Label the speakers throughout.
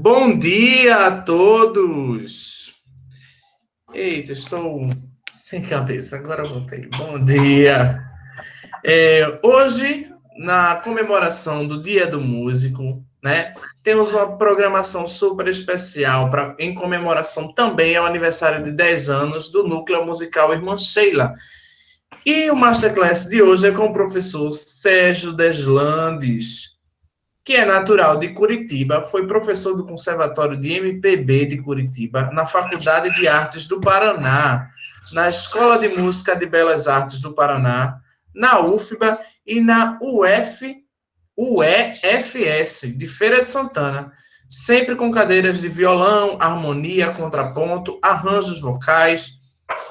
Speaker 1: Bom dia a todos! Eita, estou sem cabeça, agora voltei. Bom dia! Hoje, na comemoração do Dia do Músico, né, temos uma programação super especial em comemoração também ao aniversário de 10 anos do Núcleo Musical Irmã Sheila. E o Masterclass de hoje é com o professor Sérgio Deslandes, que é natural de Curitiba, foi professor do Conservatório de MPB de Curitiba, na Faculdade de Artes do Paraná, na Escola de Música de Belas Artes do Paraná, na UFBA e na UEFS, de Feira de Santana, sempre com cadeiras de violão, harmonia, contraponto, arranjos vocais,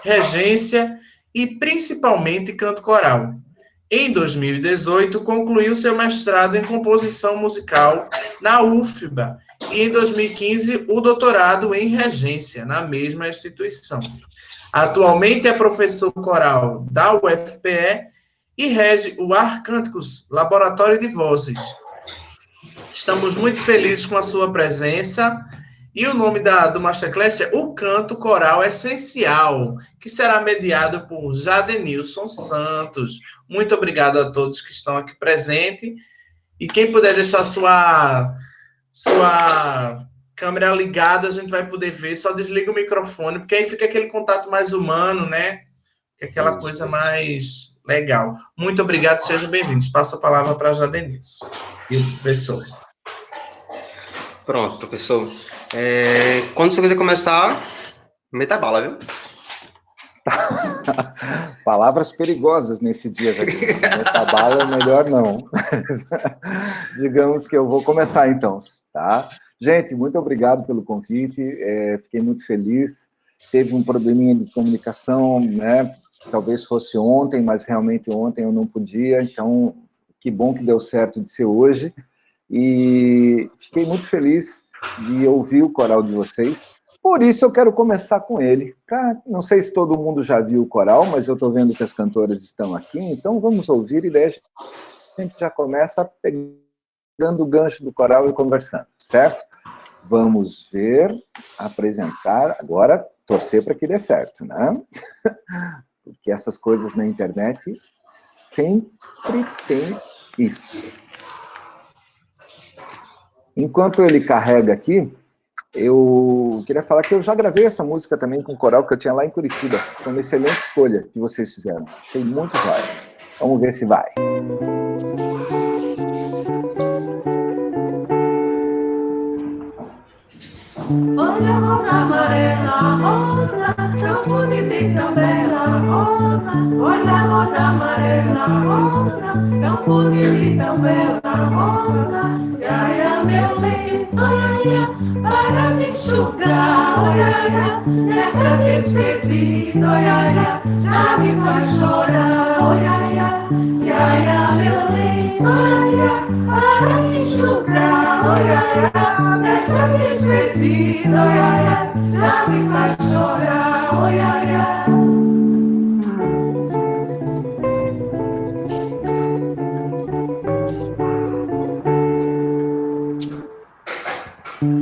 Speaker 1: regência e, principalmente, canto coral. Em 2018, concluiu seu mestrado em composição musical na UFBA e, em 2015, o doutorado em regência na mesma instituição. Atualmente é professor coral da UFPE e rege o Arcânticos, Laboratório de Vozes. Estamos muito felizes com a sua presença. E o nome do Masterclass é O Canto Coral Essencial, que será mediado por Jadenilson Santos. Muito obrigado a todos que estão aqui presentes. E quem puder deixar sua câmera ligada, a gente vai poder ver. Só desliga o microfone, porque aí fica aquele contato mais humano, né? Aquela coisa mais legal. Muito obrigado, sejam bem-vindos. Passo a palavra para Jadenilson e o professor.
Speaker 2: Pronto, professor. Quando você quiser começar, meta bala, viu?
Speaker 3: Palavras perigosas nesse dia, meta bala é melhor não. Digamos que eu vou começar então, tá? Gente, muito obrigado pelo convite, fiquei muito feliz. Teve um probleminha de comunicação, né? Talvez fosse ontem, mas realmente ontem eu não podia, então que bom que deu certo de ser hoje. E fiquei muito feliz de ouvir o coral de vocês, por isso eu quero começar com ele. Não sei se todo mundo já viu o coral, mas eu estou vendo que as cantoras estão aqui, então vamos ouvir e daí a gente já começa pegando o gancho do coral e conversando, certo? Vamos ver, apresentar, agora torcer para que dê certo, né? Porque essas coisas na internet sempre tem isso. Enquanto ele carrega aqui, eu queria falar que eu já gravei essa música também com o coral que eu tinha lá em Curitiba. Foi uma excelente escolha que vocês fizeram. Achei muito jóia. Vamos ver se vai.
Speaker 4: Olha a rosa amarela, rosa, tão bonita e tão bela, rosa. Olha a rosa amarela, rosa, tão bonita e tão bela, rosa. Iaia, meu lenço, iaia, para me enxugar, iaia, nesta despedida, iaia, já me faz chorar, iaia. Iaia, meu lenço, iaia, para me enxugar, iaia, nesta despedida, iaia, já me faz chorar, iaia.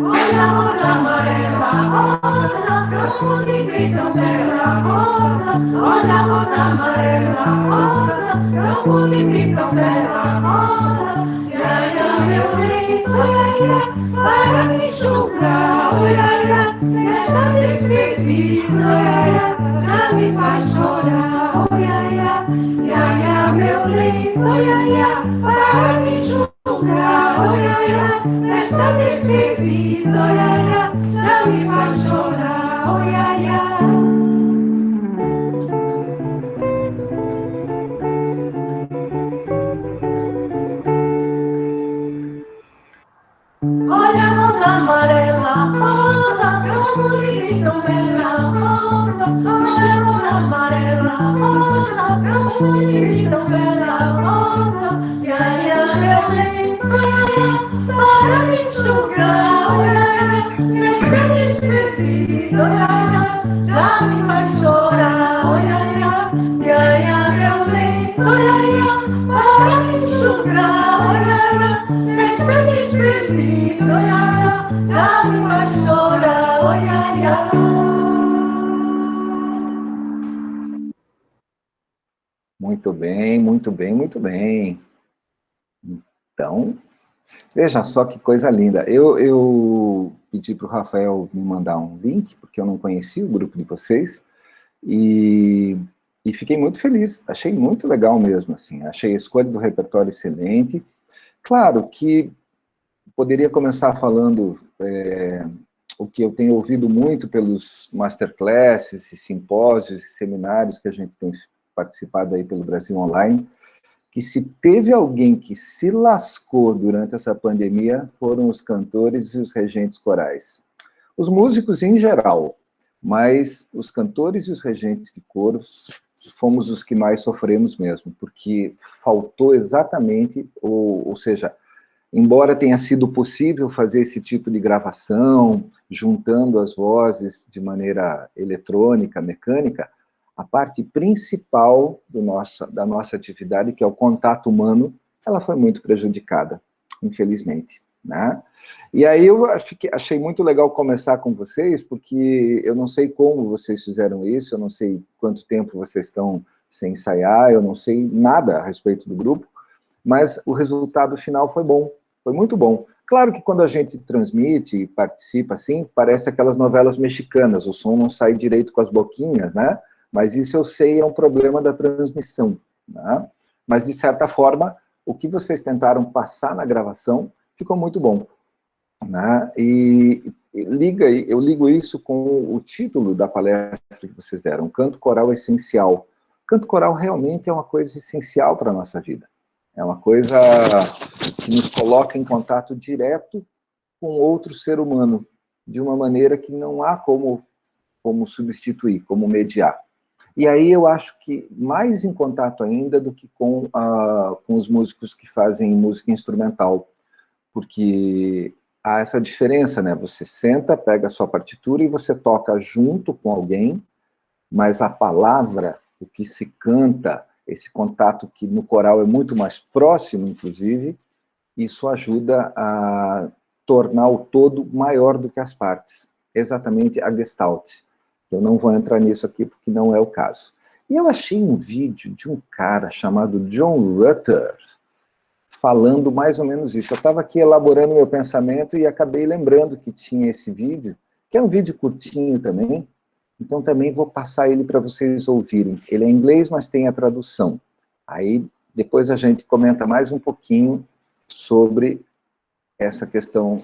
Speaker 4: Olha a rosa amarela, rosa, tão bonita e tão bela, rosa. Olha a rosa amarela, rosa, tão bonita e tão bela, rosa. Iaia, meu lenço, iaia, para me enxugar, iaia, nesta despedida, iaia, já me faz chorar, iaia. Iaia, meu lenço, iaia, para me enxugar, iaia, nesta despedida, iaia, já me faz chorar, iaia. Olha a rosa amarela, rosa, tão bonita e tão bela, rosa. Olha a rosa amarela, rosa, tão bonita e tão bela, rosa. Iaia, meu lenço, iaia, para me enxugar, iaia, nesta despedida, iaia, já me faz chorar, iaia. Iaia, meu lenço, iaia, para me enxugar, iaia, nesta despedida, iaia, já
Speaker 3: Muito bem, muito bem, muito bem. Então, veja só que coisa linda. Eu pedi para o Rafael me mandar um link, porque eu não conhecia o grupo de vocês, e fiquei muito feliz. Achei muito legal mesmo, assim. Achei a escolha do repertório excelente. Claro que poderia começar falando o que eu tenho ouvido muito pelos masterclasses, e simpósios e seminários que a gente tem participado aí pelo Brasil Online, que se teve alguém que se lascou durante essa pandemia, foram os cantores e os regentes corais. Os músicos em geral, mas os cantores e os regentes de coros fomos os que mais sofremos mesmo, porque faltou exatamente, ou seja, embora tenha sido possível fazer esse tipo de gravação, juntando as vozes de maneira eletrônica, mecânica, a parte principal da nossa atividade, que é o contato humano, ela foi muito prejudicada, infelizmente, né? E aí eu achei muito legal começar com vocês, porque eu não sei como vocês fizeram isso, eu não sei quanto tempo vocês estão sem ensaiar, eu não sei nada a respeito do grupo, mas o resultado final foi bom, foi muito bom. Claro que quando a gente transmite e participa assim, parece aquelas novelas mexicanas, o som não sai direito com as boquinhas, né? Mas isso eu sei é um problema da transmissão, né? Mas, de certa forma, o que vocês tentaram passar na gravação ficou muito bom, né? E eu ligo isso com o título da palestra que vocês deram, Canto Coral Essencial. Canto coral realmente é uma coisa essencial para a nossa vida. É uma coisa que nos coloca em contato direto com outro ser humano, de uma maneira que não há como substituir, como mediar. E aí eu acho que mais em contato ainda do que com os músicos que fazem música instrumental, porque há essa diferença, né? Você senta, pega a sua partitura e você toca junto com alguém, mas a palavra, o que se canta, esse contato que no coral é muito mais próximo, inclusive, isso ajuda a tornar o todo maior do que as partes, exatamente a Gestalt. Eu não vou entrar nisso aqui porque não é o caso. E eu achei um vídeo de um cara chamado John Rutter falando mais ou menos isso. Eu estava aqui elaborando meu pensamento e acabei lembrando que tinha esse vídeo, que é um vídeo curtinho também, então também vou passar ele para vocês ouvirem. Ele é em inglês, mas tem a tradução. Aí depois a gente comenta mais um pouquinho sobre essa questão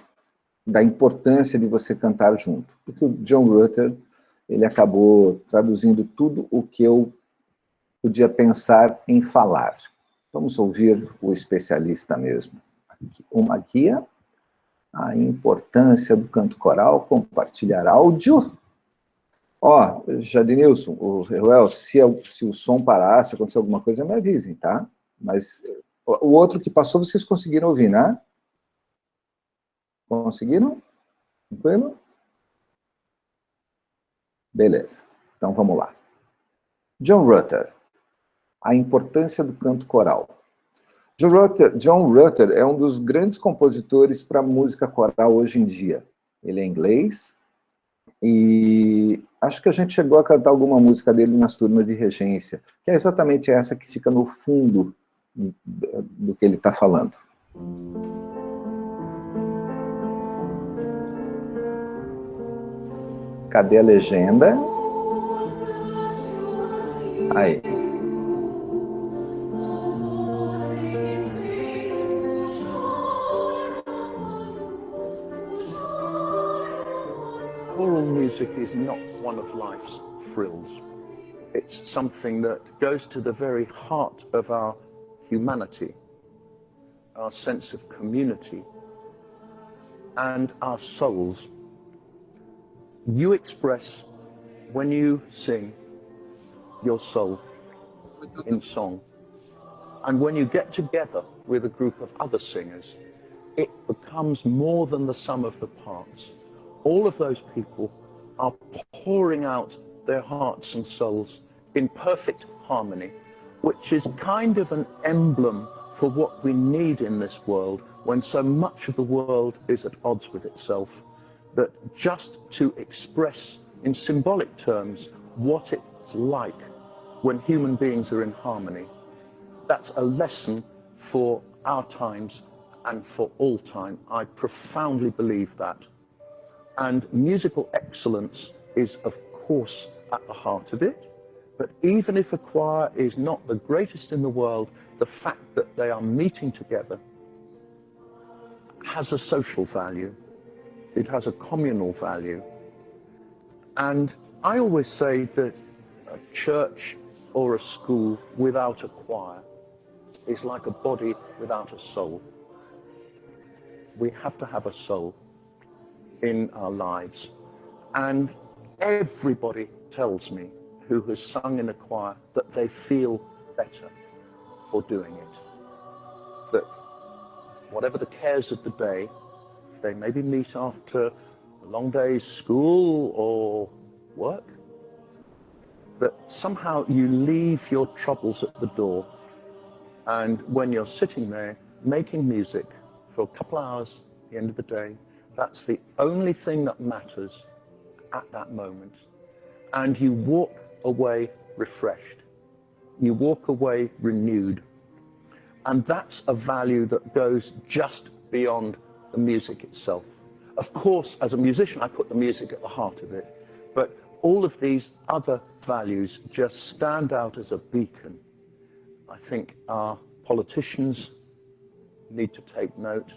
Speaker 3: da importância de você cantar junto. Porque o John Rutter, ele acabou traduzindo tudo o que eu podia pensar em falar. Vamos ouvir o especialista mesmo. Aqui, uma guia, a importância do canto coral, compartilhar áudio. Ó, Jadinilson, o Ruel, se o som parar, se acontecer alguma coisa, me avisem, tá? Mas o outro que passou, vocês conseguiram ouvir, né? Conseguiram? Tranquilo? Beleza, então vamos lá. John Rutter, a importância do canto coral. John Rutter é um dos grandes compositores para música coral hoje em dia. Ele é inglês e acho que a gente chegou a cantar alguma música dele nas turmas de regência, que é exatamente essa que fica no fundo do que ele está falando. Cadê a legenda? Aí.
Speaker 5: Choral music is not one of life's frills. It's something that goes to the very heart of our humanity, our sense of community, and our souls. You express, when you sing, your soul in song. And when you get together with a group of other singers, it becomes more than the sum of the parts. All of those people are pouring out their hearts and souls in perfect harmony, which is kind of an emblem for what we need in this world when so much of the world is at odds with itself. that just to express in symbolic terms what it's like when human beings are in harmony, that's a lesson for our times and for all time. I profoundly believe that. And musical excellence is, of course, at the heart of it. But even if a choir is not the greatest in the world, the fact that they are meeting together has a social value. It has a communal value. And I always say that a church or a school without a choir is like a body without a soul. We have to have a soul in our lives. And everybody tells me who has sung in a choir that they feel better for doing it. That whatever the cares of the day, if they maybe meet after a long day's school or work, that somehow you leave your troubles at the door, and when you're sitting there making music for a couple of hours at the end of the day, that's the only thing that matters at that moment. And you walk away refreshed. You walk away renewed. And that's a value that goes just beyond the music itself. Of course, as a musician, I put the music at the heart of it, but all of these other values just stand out as a beacon. I think our politicians need to take note.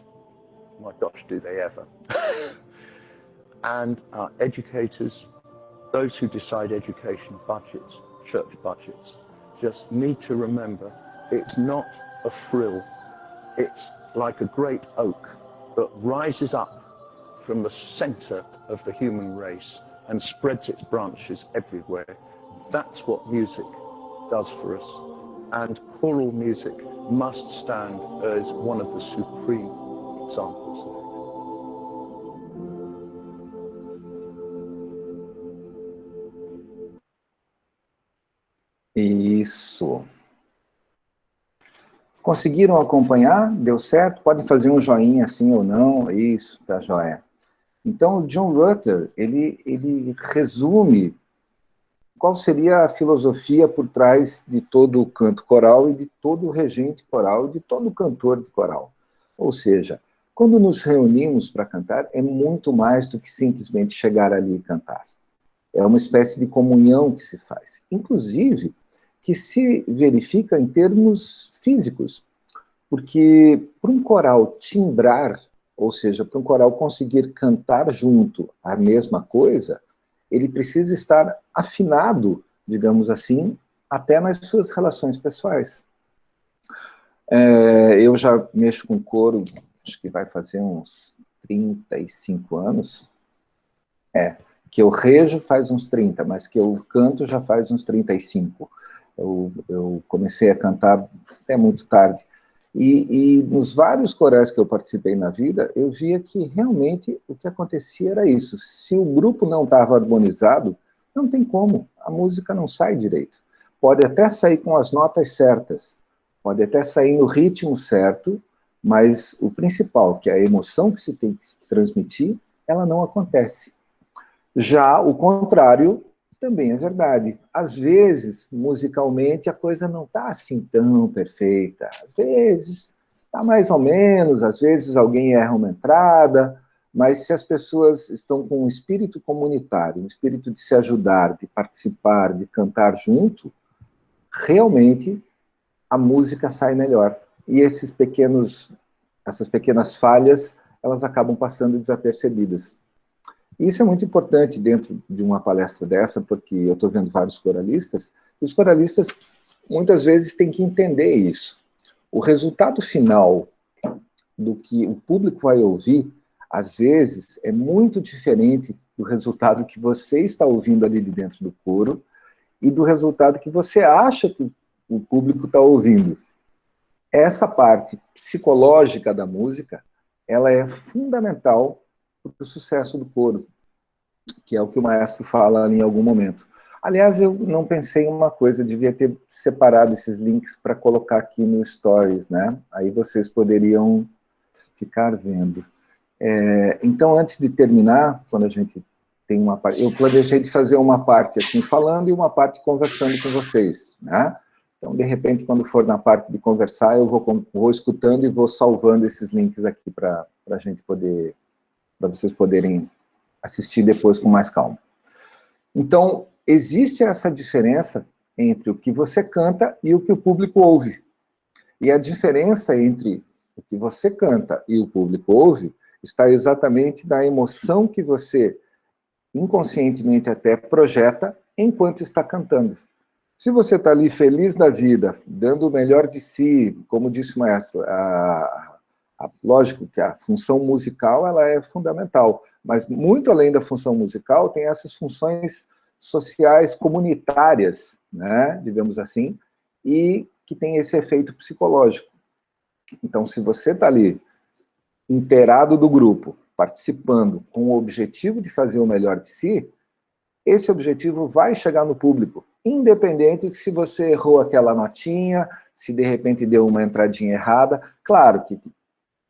Speaker 5: My gosh, do they ever. And our educators, those who decide education budgets, church budgets, just need to remember it's not a frill. It's like a great oak that rises up from the center of the human race and spreads its branches everywhere. That's what music does for us. And choral music must stand as one of the supreme examples of it.
Speaker 3: Isso. Conseguiram acompanhar? Deu certo? Podem fazer um joinha assim ou não. Isso, tá joia. Então, o John Rutter, ele resume qual seria a filosofia por trás de todo o canto coral e de todo o regente coral e de todo o cantor de coral. Ou seja, quando nos reunimos para cantar, é muito mais do que simplesmente chegar ali e cantar. É uma espécie de comunhão que se faz. Inclusive, que se verifica em termos físicos. Porque para um coral timbrar, ou seja, para um coral conseguir cantar junto a mesma coisa, ele precisa estar afinado, digamos assim, até nas suas relações pessoais. Eu já mexo com coro, acho que vai fazer uns 35 anos. Que eu rejo faz uns 30, mas que eu canto já faz uns 35. Eu comecei a cantar até muito tarde. E nos vários corais que eu participei na vida, eu via que realmente o que acontecia era isso. Se o grupo não estava harmonizado, não tem como, a música não sai direito. Pode até sair com as notas certas, pode até sair no ritmo certo, mas o principal, que é a emoção que se tem que transmitir, ela não acontece. Já o contrário também é verdade. Às vezes, musicalmente, a coisa não está assim tão perfeita. Às vezes, está mais ou menos, às vezes alguém erra uma entrada, mas se as pessoas estão com um espírito comunitário, um espírito de se ajudar, de participar, de cantar junto, realmente a música sai melhor. E essas pequenas falhas, elas acabam passando desapercebidas. Isso é muito importante dentro de uma palestra dessa, porque eu estou vendo vários coralistas, e os coralistas muitas vezes têm que entender isso. O resultado final do que o público vai ouvir, às vezes, é muito diferente do resultado que você está ouvindo ali de dentro do coro e do resultado que você acha que o público está ouvindo. Essa parte psicológica da música, ela é fundamental para o sucesso do coro, que é o que o maestro fala ali em algum momento. Aliás, eu não pensei em uma coisa, devia ter separado esses links para colocar aqui no Stories, né? Aí vocês poderiam ficar vendo. Então, antes de terminar, quando a gente tem uma parte... Eu planejei de fazer uma parte assim, falando, e uma parte conversando com vocês, né? Então, de repente, quando for na parte de conversar, eu vou escutando e vou salvando esses links aqui para a gente poder... para vocês poderem assistir depois com mais calma. Então, existe essa diferença entre o que você canta e o que o público ouve. E a diferença entre o que você canta e o público ouve está exatamente na emoção que você, inconscientemente até, projeta enquanto está cantando. Se você está ali feliz da vida, dando o melhor de si, como disse o maestro, lógico que a função musical ela é fundamental, mas muito além da função musical, tem essas funções sociais, comunitárias, né, digamos assim, e que tem esse efeito psicológico. Então, se você está ali, inteirado do grupo, participando com o objetivo de fazer o melhor de si, esse objetivo vai chegar no público, independente de se você errou aquela notinha, se de repente deu uma entradinha errada. Claro que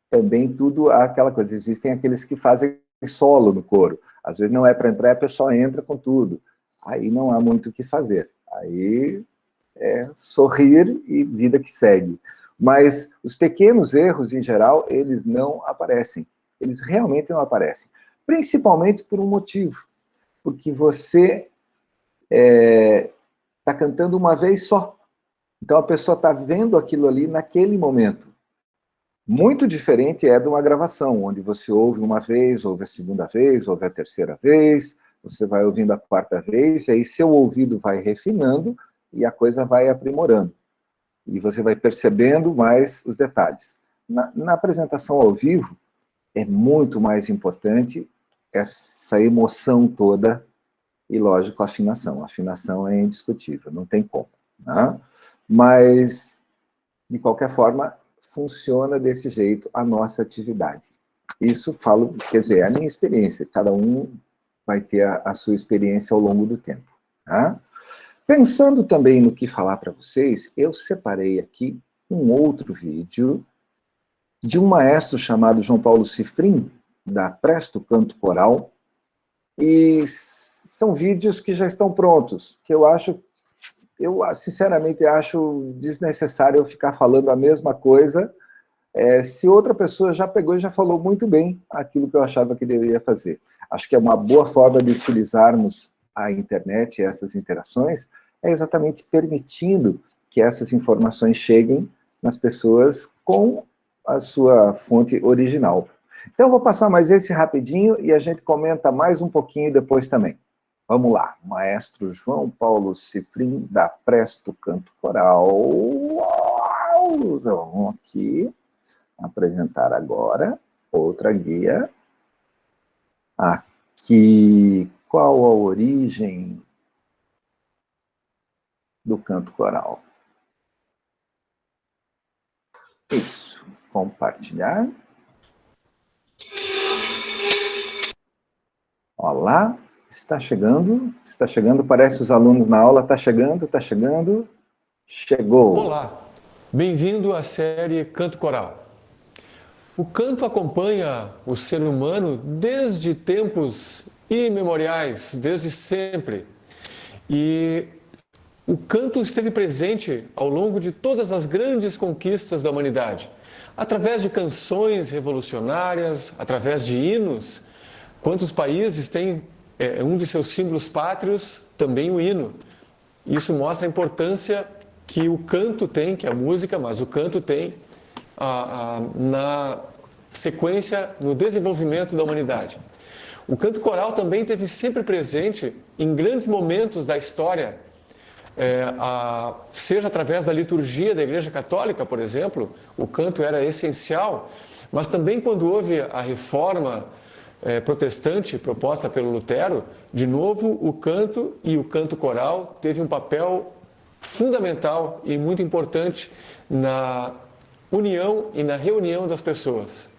Speaker 3: também tudo aquela coisa, existem aqueles que fazem solo no coro, às vezes não é para entrar, a pessoa entra com tudo, aí não há muito o que fazer, aí é sorrir e vida que segue. Mas os pequenos erros, em geral, eles não aparecem, eles realmente não aparecem, principalmente por um motivo, porque você está cantando uma vez só, então a pessoa está vendo aquilo ali naquele momento. Muito diferente é de uma gravação, onde você ouve uma vez, ouve a segunda vez, ouve a terceira vez, você vai ouvindo a quarta vez, e aí seu ouvido vai refinando e a coisa vai aprimorando. E você vai percebendo mais os detalhes. Na apresentação ao vivo, é muito mais importante essa emoção toda e, lógico, a afinação. A afinação é indiscutível, não tem como, né? Mas, de qualquer forma, funciona desse jeito a nossa atividade. Isso falo, quer dizer, é a minha experiência, cada um vai ter a sua experiência ao longo do tempo. Tá? Pensando também no que falar para vocês, eu separei aqui um outro vídeo de um maestro chamado João Paulo Cifrin, da Presto Canto Coral, e são vídeos que já estão prontos, que eu sinceramente acho desnecessário eu ficar falando a mesma coisa, se outra pessoa já pegou e já falou muito bem aquilo que eu achava que deveria fazer. Acho que é uma boa forma de utilizarmos a internet e essas interações, é exatamente permitindo que essas informações cheguem nas pessoas com a sua fonte original. Então, eu vou passar mais esse rapidinho e a gente comenta mais um pouquinho depois também. Vamos lá, maestro João Paulo Cifrin, da Presto Canto Coral. Vamos aqui apresentar agora outra guia. Aqui, qual a origem do canto coral? Isso, compartilhar. Olá. Está chegando, parece os alunos na aula, está chegando, chegou.
Speaker 6: Olá, bem-vindo à série Canto Coral. O canto acompanha o ser humano desde tempos imemoriais, desde sempre. E o canto esteve presente ao longo de todas as grandes conquistas da humanidade, através de canções revolucionárias, através de hinos. Quantos países têm um de seus símbolos pátrios, também o hino. Isso mostra a importância que o canto tem, que a música, mas o canto tem na sequência, no desenvolvimento da humanidade. O canto coral também esteve sempre presente em grandes momentos da história, seja através da liturgia da Igreja Católica, por exemplo, o canto era essencial, mas também quando houve a reforma protestante proposta pelo Lutero, de novo o canto e o canto coral teve um papel fundamental e muito importante na união e na reunião das pessoas.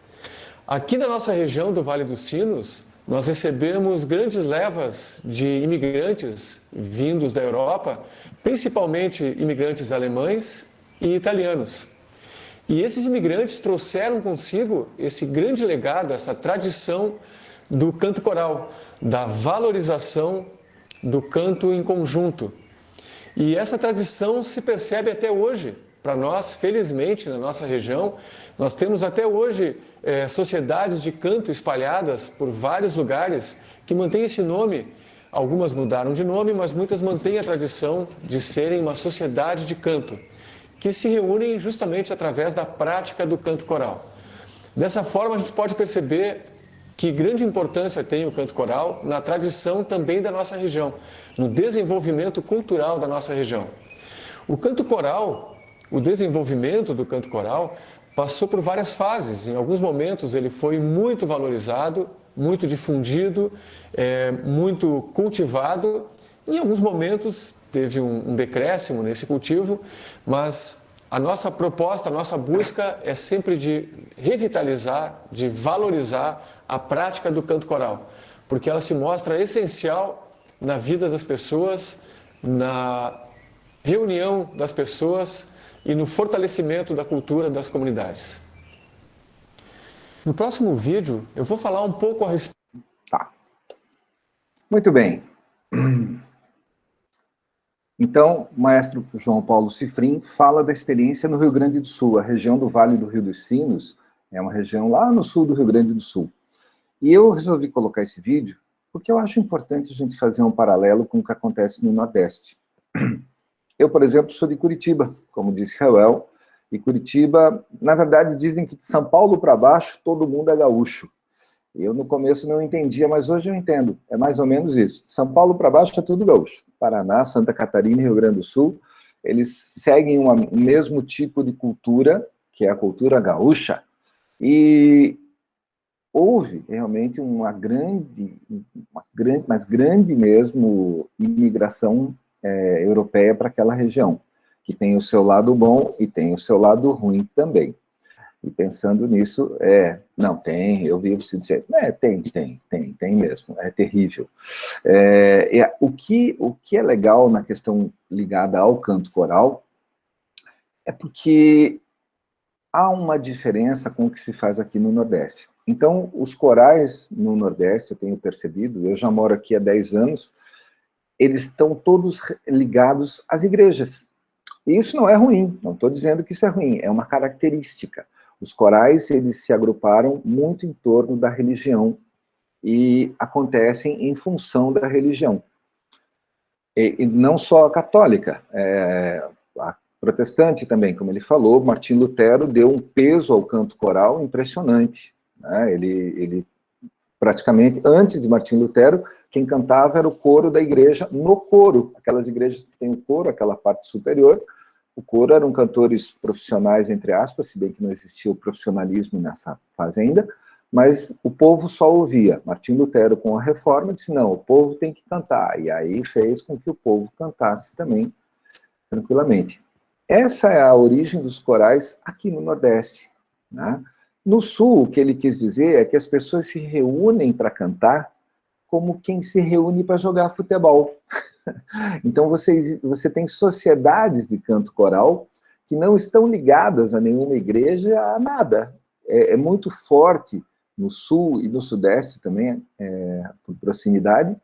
Speaker 6: Aqui na nossa região do Vale dos Sinos, nós recebemos grandes levas de imigrantes vindos da Europa, principalmente imigrantes alemães e italianos. E esses imigrantes trouxeram consigo esse grande legado, essa tradição do canto coral, da valorização do canto em conjunto. E essa tradição se percebe até hoje. Para nós, felizmente, na nossa região, nós temos até hoje sociedades de canto espalhadas por vários lugares que mantêm esse nome. Algumas mudaram de nome, mas muitas mantêm a tradição de serem uma sociedade de canto, que se reúnem justamente através da prática do canto coral. Dessa forma, a gente pode perceber que grande importância tem o canto coral na tradição também da nossa região, no desenvolvimento cultural da nossa região. O canto coral, o desenvolvimento do canto coral, passou por várias fases. Em alguns momentos ele foi muito valorizado, muito difundido, muito cultivado. Em alguns momentos teve um decréscimo nesse cultivo, mas a nossa proposta, a nossa busca é sempre de revitalizar, de valorizar a prática do canto coral, porque ela se mostra essencial na vida das pessoas, na reunião das pessoas e no fortalecimento da cultura das comunidades. No próximo vídeo, eu vou falar um pouco a respeito...
Speaker 3: Tá. Muito bem. Então, o maestro João Paulo Cifrim fala da experiência no Rio Grande do Sul. A região do Vale do Rio dos Sinos é uma região lá no sul do Rio Grande do Sul. E eu resolvi colocar esse vídeo porque eu acho importante a gente fazer um paralelo com o que acontece no Nordeste. Eu, por exemplo, sou de Curitiba, como disse Raul, e Curitiba, na verdade, dizem que de São Paulo para baixo todo mundo é gaúcho. Eu, no começo, não entendia, mas hoje eu entendo. É mais ou menos isso. De São Paulo para baixo é tudo gaúcho. Paraná, Santa Catarina e Rio Grande do Sul, eles seguem o mesmo tipo de cultura, que é a cultura gaúcha. E houve realmente uma grande, mas grande mesmo, imigração europeia para aquela região, que tem o seu lado bom e tem o seu lado ruim também. E pensando nisso, não, tem, eu vi você dizer, tem mesmo, é terrível. O que é legal na questão ligada ao canto coral é porque há uma diferença com o que se faz aqui no Nordeste. Então, os corais no Nordeste, eu tenho percebido, eu já moro aqui há 10 anos, eles estão todos ligados às igrejas. E isso não é ruim, não estou dizendo que isso é ruim, é uma característica. Os corais, eles se agruparam muito em torno da religião e acontecem em função da religião. E não só a católica, a protestante também, como ele falou, Martim Lutero deu um peso ao canto coral impressionante. Né? Ele praticamente, antes de Martim Lutero, quem cantava era o coro da igreja, no coro, aquelas igrejas que têm o coro, aquela parte superior. O coro eram cantores profissionais, entre aspas, se bem que não existia o profissionalismo nessa fase ainda, mas o povo só ouvia. Martim Lutero, com a reforma, disse, não, o povo tem que cantar, e aí fez com que o povo cantasse também, tranquilamente. Essa é a origem dos corais aqui no Nordeste. Né? No Sul, o que ele quis dizer é que as pessoas se reúnem para cantar como quem se reúne para jogar futebol. Então, você tem sociedades de canto coral que não estão ligadas a nenhuma igreja, a nada. É muito forte no Sul e no Sudeste também, por proximidade,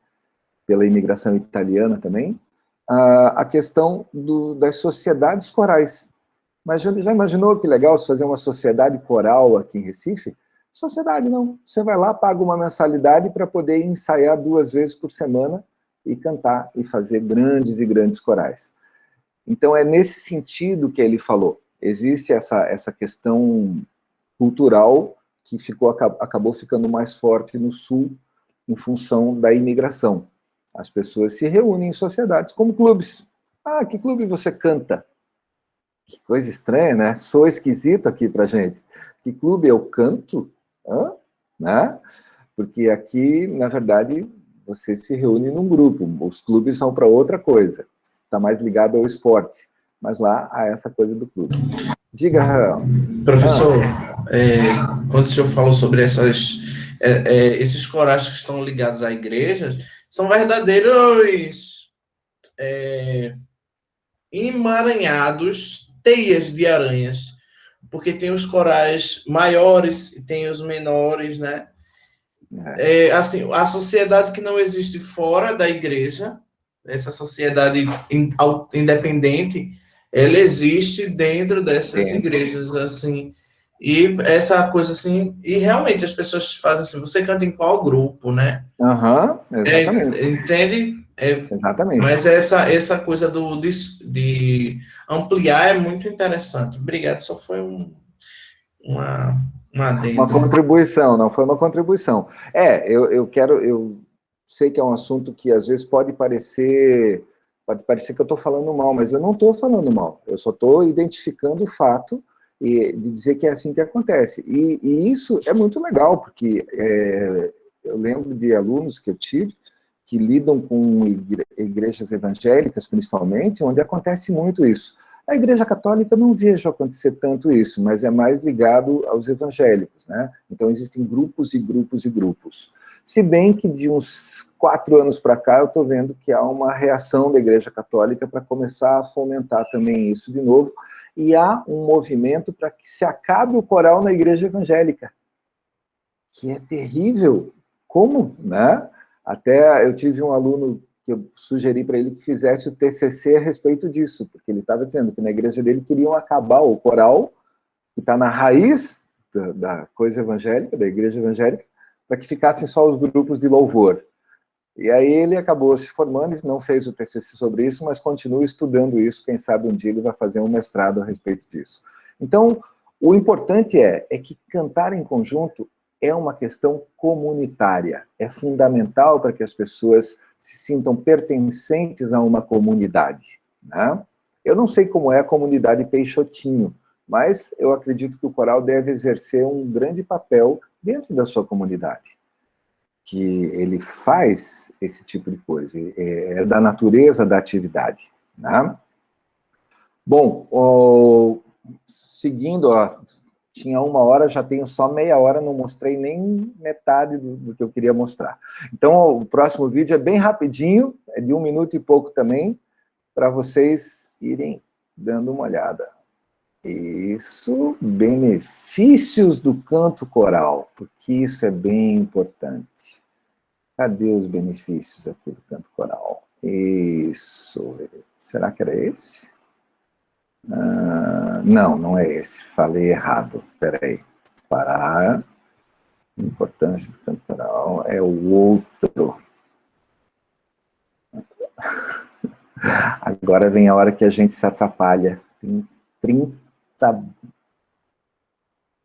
Speaker 3: pela imigração italiana também, a questão das sociedades corais. Mas já imaginou que legal se fazer uma sociedade coral aqui em Recife? Sociedade não. Você vai lá, paga uma mensalidade para poder ensaiar 2 vezes por semana e cantar e fazer grandes e grandes corais. Então é nesse sentido que ele falou. Existe essa questão cultural que acabou ficando mais forte no Sul em função da imigração. As pessoas se reúnem em sociedades como clubes. Ah, que clube você canta? Que coisa estranha, né? Sou esquisito aqui pra gente. Que clube eu canto? Né? Porque aqui, na verdade, você se reúne num grupo. Os clubes são para outra coisa. Está mais ligado ao esporte. Mas lá há essa coisa do clube. Diga, Raul.
Speaker 1: Professor, quando o senhor falou sobre esses corais que estão ligados a igrejas, são verdadeiros emaranhados, teias de aranhas, porque tem os corais maiores e tem os menores, né? Assim, a sociedade que não existe fora da igreja, essa sociedade independente, ela existe dentro dessas igrejas, assim, e essa coisa assim, e realmente as pessoas fazem assim, você canta em qual grupo, né?
Speaker 3: Exatamente.
Speaker 1: Entende?
Speaker 3: Exatamente.
Speaker 1: Mas essa coisa de ampliar é muito interessante. Obrigado, só foi uma adendo.
Speaker 3: Uma contribuição, não foi uma contribuição. Eu sei que é um assunto que às vezes pode parecer que eu estou falando mal, mas eu não estou falando mal. Eu só estou identificando o fato de dizer que é assim que acontece. E isso é muito legal, porque eu lembro de alunos que eu tive que lidam com igrejas evangélicas, principalmente, onde acontece muito isso. A Igreja Católica não vejo acontecer tanto isso, mas é mais ligado aos evangélicos, né? Então existem grupos e grupos e grupos. Se bem que de uns 4 anos para cá eu estou vendo que há uma reação da Igreja Católica para começar a fomentar também isso de novo, e há um movimento para que se acabe o coral na Igreja Evangélica, que é terrível. Como, né? Até eu tive um aluno que eu sugeri para ele que fizesse o TCC a respeito disso, porque ele estava dizendo que na igreja dele queriam acabar o coral, que está na raiz da coisa evangélica, da igreja evangélica, para que ficassem só os grupos de louvor. E aí ele acabou se formando, e não fez o TCC sobre isso, mas continua estudando isso, quem sabe um dia ele vai fazer um mestrado a respeito disso. Então, o importante é que cantar em conjunto é uma questão comunitária, é fundamental para que as pessoas se sintam pertencentes a uma comunidade, né? Eu não sei como é a comunidade Peixotinho, mas eu acredito que o coral deve exercer um grande papel dentro da sua comunidade, que ele faz esse tipo de coisa, é da natureza da atividade, né? Bom, seguindo, tinha 1 hora, já tenho só meia hora, não mostrei nem metade do que eu queria mostrar. Então, o próximo vídeo é bem rapidinho, é de 1 minuto e pouco também, para vocês irem dando uma olhada. Isso, benefícios do canto coral, porque isso é bem importante. Cadê os benefícios aqui do canto coral? Isso, será que era esse? Não, não é esse, falei errado, peraí, parar, importância do canto coral, é o outro. Agora vem a hora que a gente se atrapalha, tem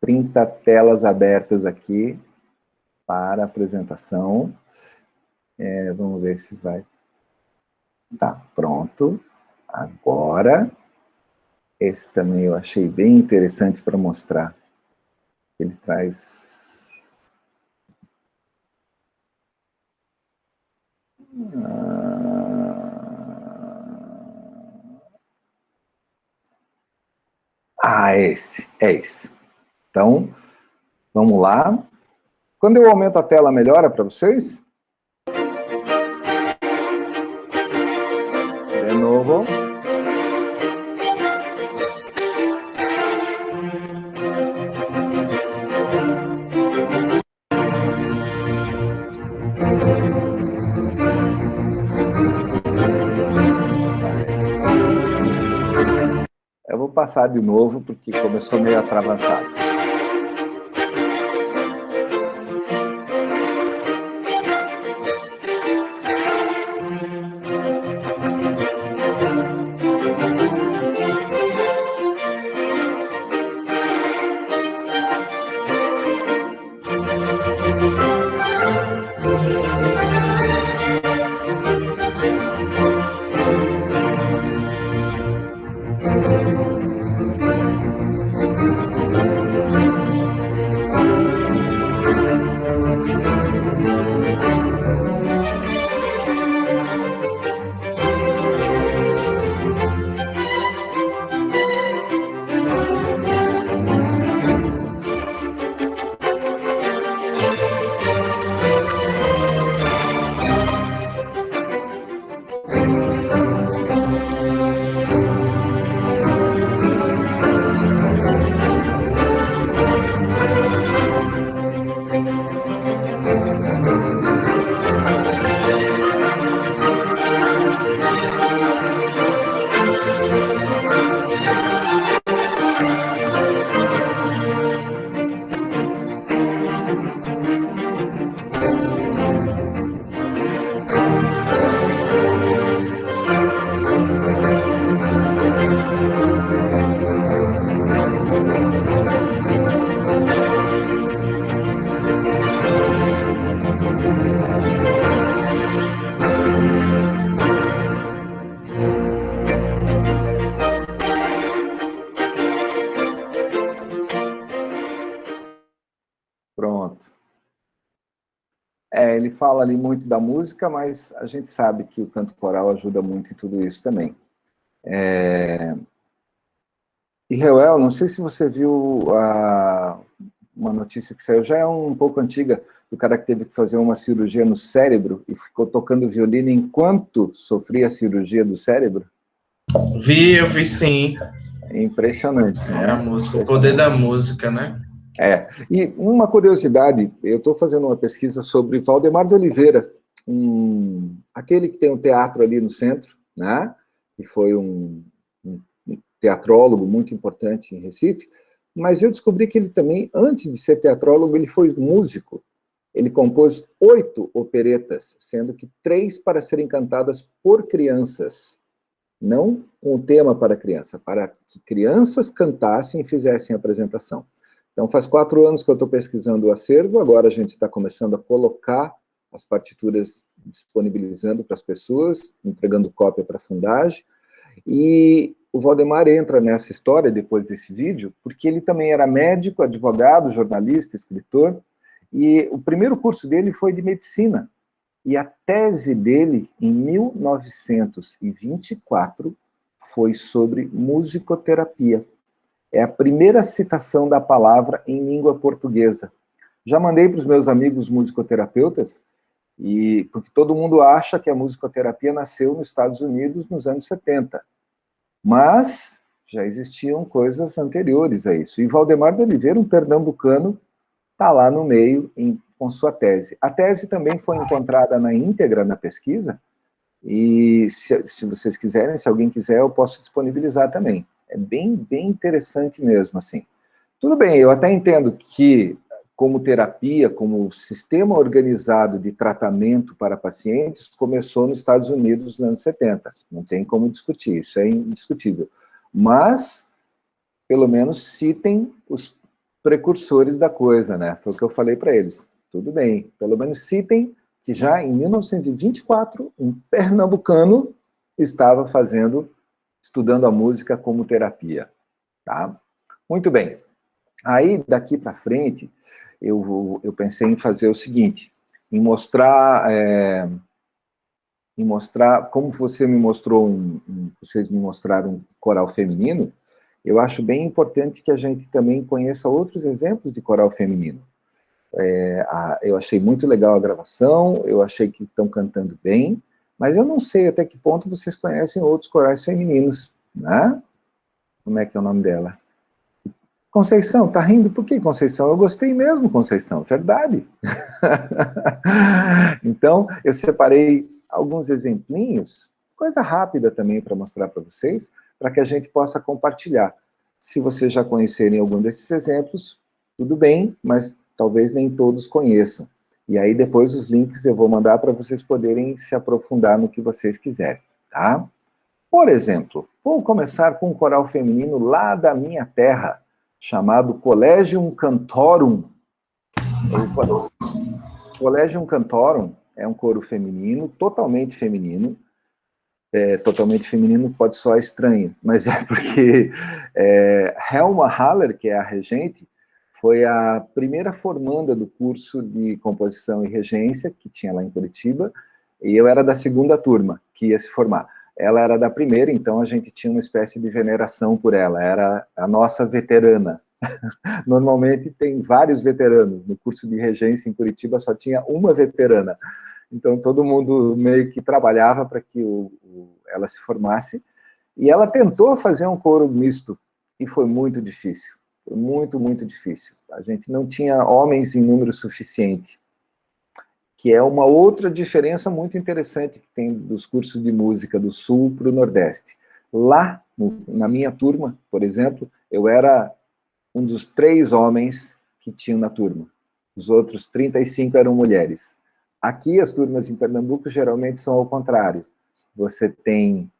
Speaker 3: 30 telas abertas aqui para apresentação, vamos ver se vai, tá, pronto, agora... Esse também eu achei bem interessante para mostrar. Ele traz... é esse. Então, vamos lá. Quando eu aumento a tela, melhora para vocês? De novo. Eu vou passar de novo, porque começou meio atravessado. Ele fala ali muito da música, mas a gente sabe que o canto coral ajuda muito em tudo isso também. E, Reuel, não sei se você viu uma notícia que saiu, já é um pouco antiga, do cara que teve que fazer uma cirurgia no cérebro e ficou tocando violino enquanto sofria a cirurgia do cérebro.
Speaker 1: Eu vi sim.
Speaker 3: É impressionante, né?
Speaker 1: A música, o poder da música, né?
Speaker 3: E uma curiosidade, eu estou fazendo uma pesquisa sobre Valdemar de Oliveira, aquele que tem um teatro ali no centro, né? Que foi um teatrólogo muito importante em Recife, mas eu descobri que ele também, antes de ser teatrólogo, ele foi músico. Ele compôs 8 operetas, sendo que 3 para serem cantadas por crianças, não com o tema para criança, para que crianças cantassem e fizessem a apresentação. Então, faz 4 anos que eu estou pesquisando o acervo, agora a gente está começando a colocar as partituras, disponibilizando para as pessoas, entregando cópia para a Fundagem, e o Valdemar entra nessa história, depois desse vídeo, porque ele também era médico, advogado, jornalista, escritor, e o primeiro curso dele foi de medicina, e a tese dele, em 1924, foi sobre musicoterapia. É a primeira citação da palavra em língua portuguesa. Já mandei para os meus amigos musicoterapeutas, porque todo mundo acha que a musicoterapia nasceu nos Estados Unidos nos anos 70. Mas já existiam coisas anteriores a isso. E Valdemar de Oliveira, um pernambucano, está lá no meio com sua tese. A tese também foi encontrada na íntegra na pesquisa, e se vocês quiserem, se alguém quiser, eu posso disponibilizar também. É bem interessante mesmo, assim. Tudo bem, eu até entendo que, como terapia, como sistema organizado de tratamento para pacientes, começou nos Estados Unidos nos anos 70. Não tem como discutir, isso é indiscutível. Mas, pelo menos, citem os precursores da coisa, né? Foi o que eu falei para eles. Tudo bem, pelo menos citem que já em 1924, um pernambucano estava estudando a música como terapia, tá? Muito bem. Aí, daqui para frente, eu pensei em fazer o seguinte, em mostrar como você me mostrou vocês me mostraram um coral feminino, eu acho bem importante que a gente também conheça outros exemplos de coral feminino. Eu achei muito legal a gravação, eu achei que estão cantando bem, mas eu não sei até que ponto vocês conhecem outros corais femininos, né? Como é que é o nome dela? Conceição, tá rindo? Por que, Conceição? Eu gostei mesmo, Conceição, verdade. Então, eu separei alguns exemplinhos, coisa rápida também para mostrar para vocês, para que a gente possa compartilhar. Se vocês já conhecerem algum desses exemplos, tudo bem, mas talvez nem todos conheçam. E aí depois os links eu vou mandar para vocês poderem se aprofundar no que vocês quiserem, tá? Por exemplo, vou começar com um coral feminino lá da minha terra, chamado Collegium Cantorum. O Collegium Cantorum é um coro feminino, totalmente feminino. Totalmente feminino pode soar estranho, mas é porque Helma Haller, que é a regente, foi a primeira formanda do curso de composição e regência, que tinha lá em Curitiba, e eu era da segunda turma, que ia se formar. Ela era da primeira, então a gente tinha uma espécie de veneração por ela, era a nossa veterana. Normalmente tem vários veteranos, no curso de regência em Curitiba só tinha uma veterana, então todo mundo meio que trabalhava para que ela se formasse, e ela tentou fazer um coro misto, e foi muito difícil. Foi muito difícil. A gente não tinha homens em número suficiente, que é uma outra diferença muito interessante que tem dos cursos de música do Sul para o Nordeste. Lá, na minha turma, por exemplo, eu era um dos 3 homens que tinham na turma. Os outros 35 eram mulheres. Aqui, as turmas em Pernambuco geralmente são ao contrário. Você tem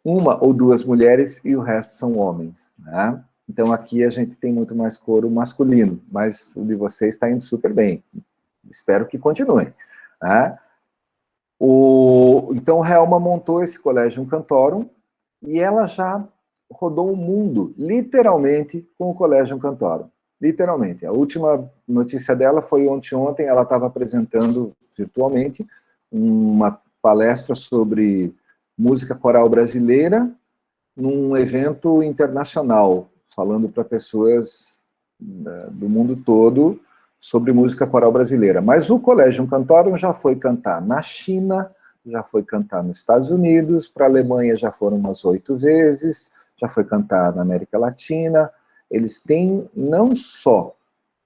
Speaker 3: 1 ou 2 mulheres e o resto são homens, né? Então, aqui a gente tem muito mais coro masculino, mas o de vocês está indo super bem. Espero que continue. Né? Então, Helma montou esse Collegium Cantorum e ela já rodou o mundo, literalmente, com o Collegium Cantorum. literalmente. A última notícia dela foi ontem, ela estava apresentando virtualmente uma palestra sobre música coral brasileira num evento internacional, falando para pessoas do mundo todo sobre música coral brasileira. Mas o Collegium Cantorum já foi cantar na China, já foi cantar nos Estados Unidos, para a Alemanha já foram umas 8 vezes, já foi cantar na América Latina. Eles têm não só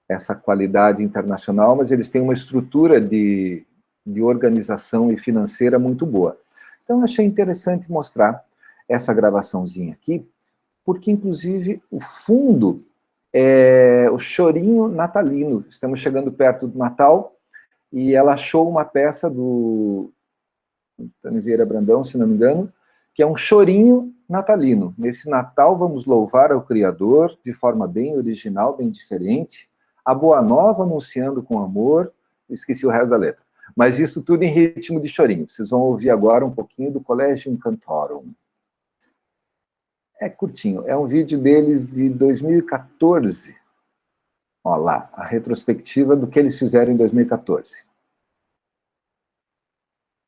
Speaker 3: essa qualidade internacional, mas eles têm uma estrutura de organização e financeira muito boa. Então, achei interessante mostrar essa gravaçãozinha aqui, porque, inclusive, o fundo é o chorinho natalino. Estamos chegando perto do Natal, e ela achou uma peça do Antônio Vieira Brandão, se não me engano, que é um chorinho natalino. Nesse Natal, vamos louvar ao Criador, de forma bem original, bem diferente, a Boa Nova anunciando com amor, esqueci o resto da letra. Mas isso tudo em ritmo de chorinho. Vocês vão ouvir agora um pouquinho do Collegium Cantorum. É curtinho, é um vídeo deles de 2014. Olha lá, a retrospectiva do que eles fizeram em 2014.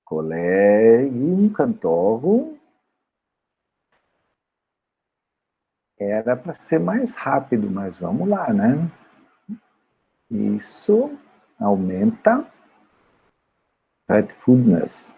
Speaker 3: Collegium Cantorum. Era para ser mais rápido, mas vamos lá, né? Isso, aumenta. Faithfulness.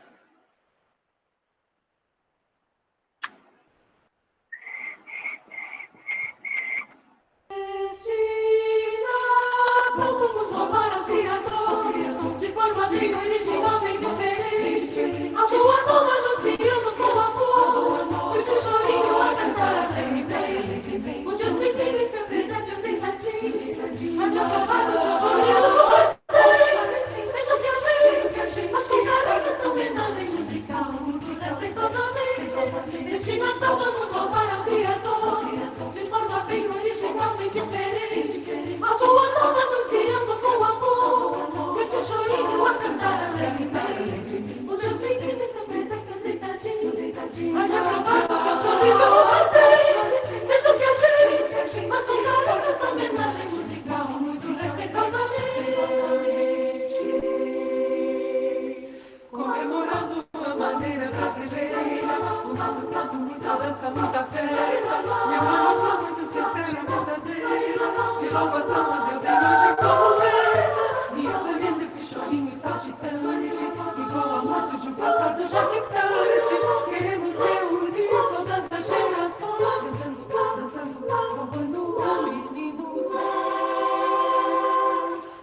Speaker 4: Vamos louvar ao Criador, de forma bem originalmente diferente. A boa nova anunciando com amor, esse chorinho a cantar bem. O Deus me tem em seu presépio tentativo, mas já provaram seu sorriso com vocês. Veja que a gente, mas cantar essa homenagem musical, muito respeitosamente. Este Natal vamos louvar ao Criador, de forma bem originalmente diferente. A boa nova anunciando com amor, esse chorinho a cantar alegremente. O Deus me tem em seu presépio tentativo, mas já provaram seu sorriso com vocês. Veja que a gente, mas cantar essa homenagem musical, muito respeitosamente. Comemorando a bandeira brasileira, o nosso canto, muita dança, muita festa. Minha emoção muito sincera, verdadeira, de louvação a Deus em noite como esta. E escolhendo esse chorinho saltitante, igual a morte de um passado já distante. Queremos reunir todas as gerações, dançando, louvando o menino Deus.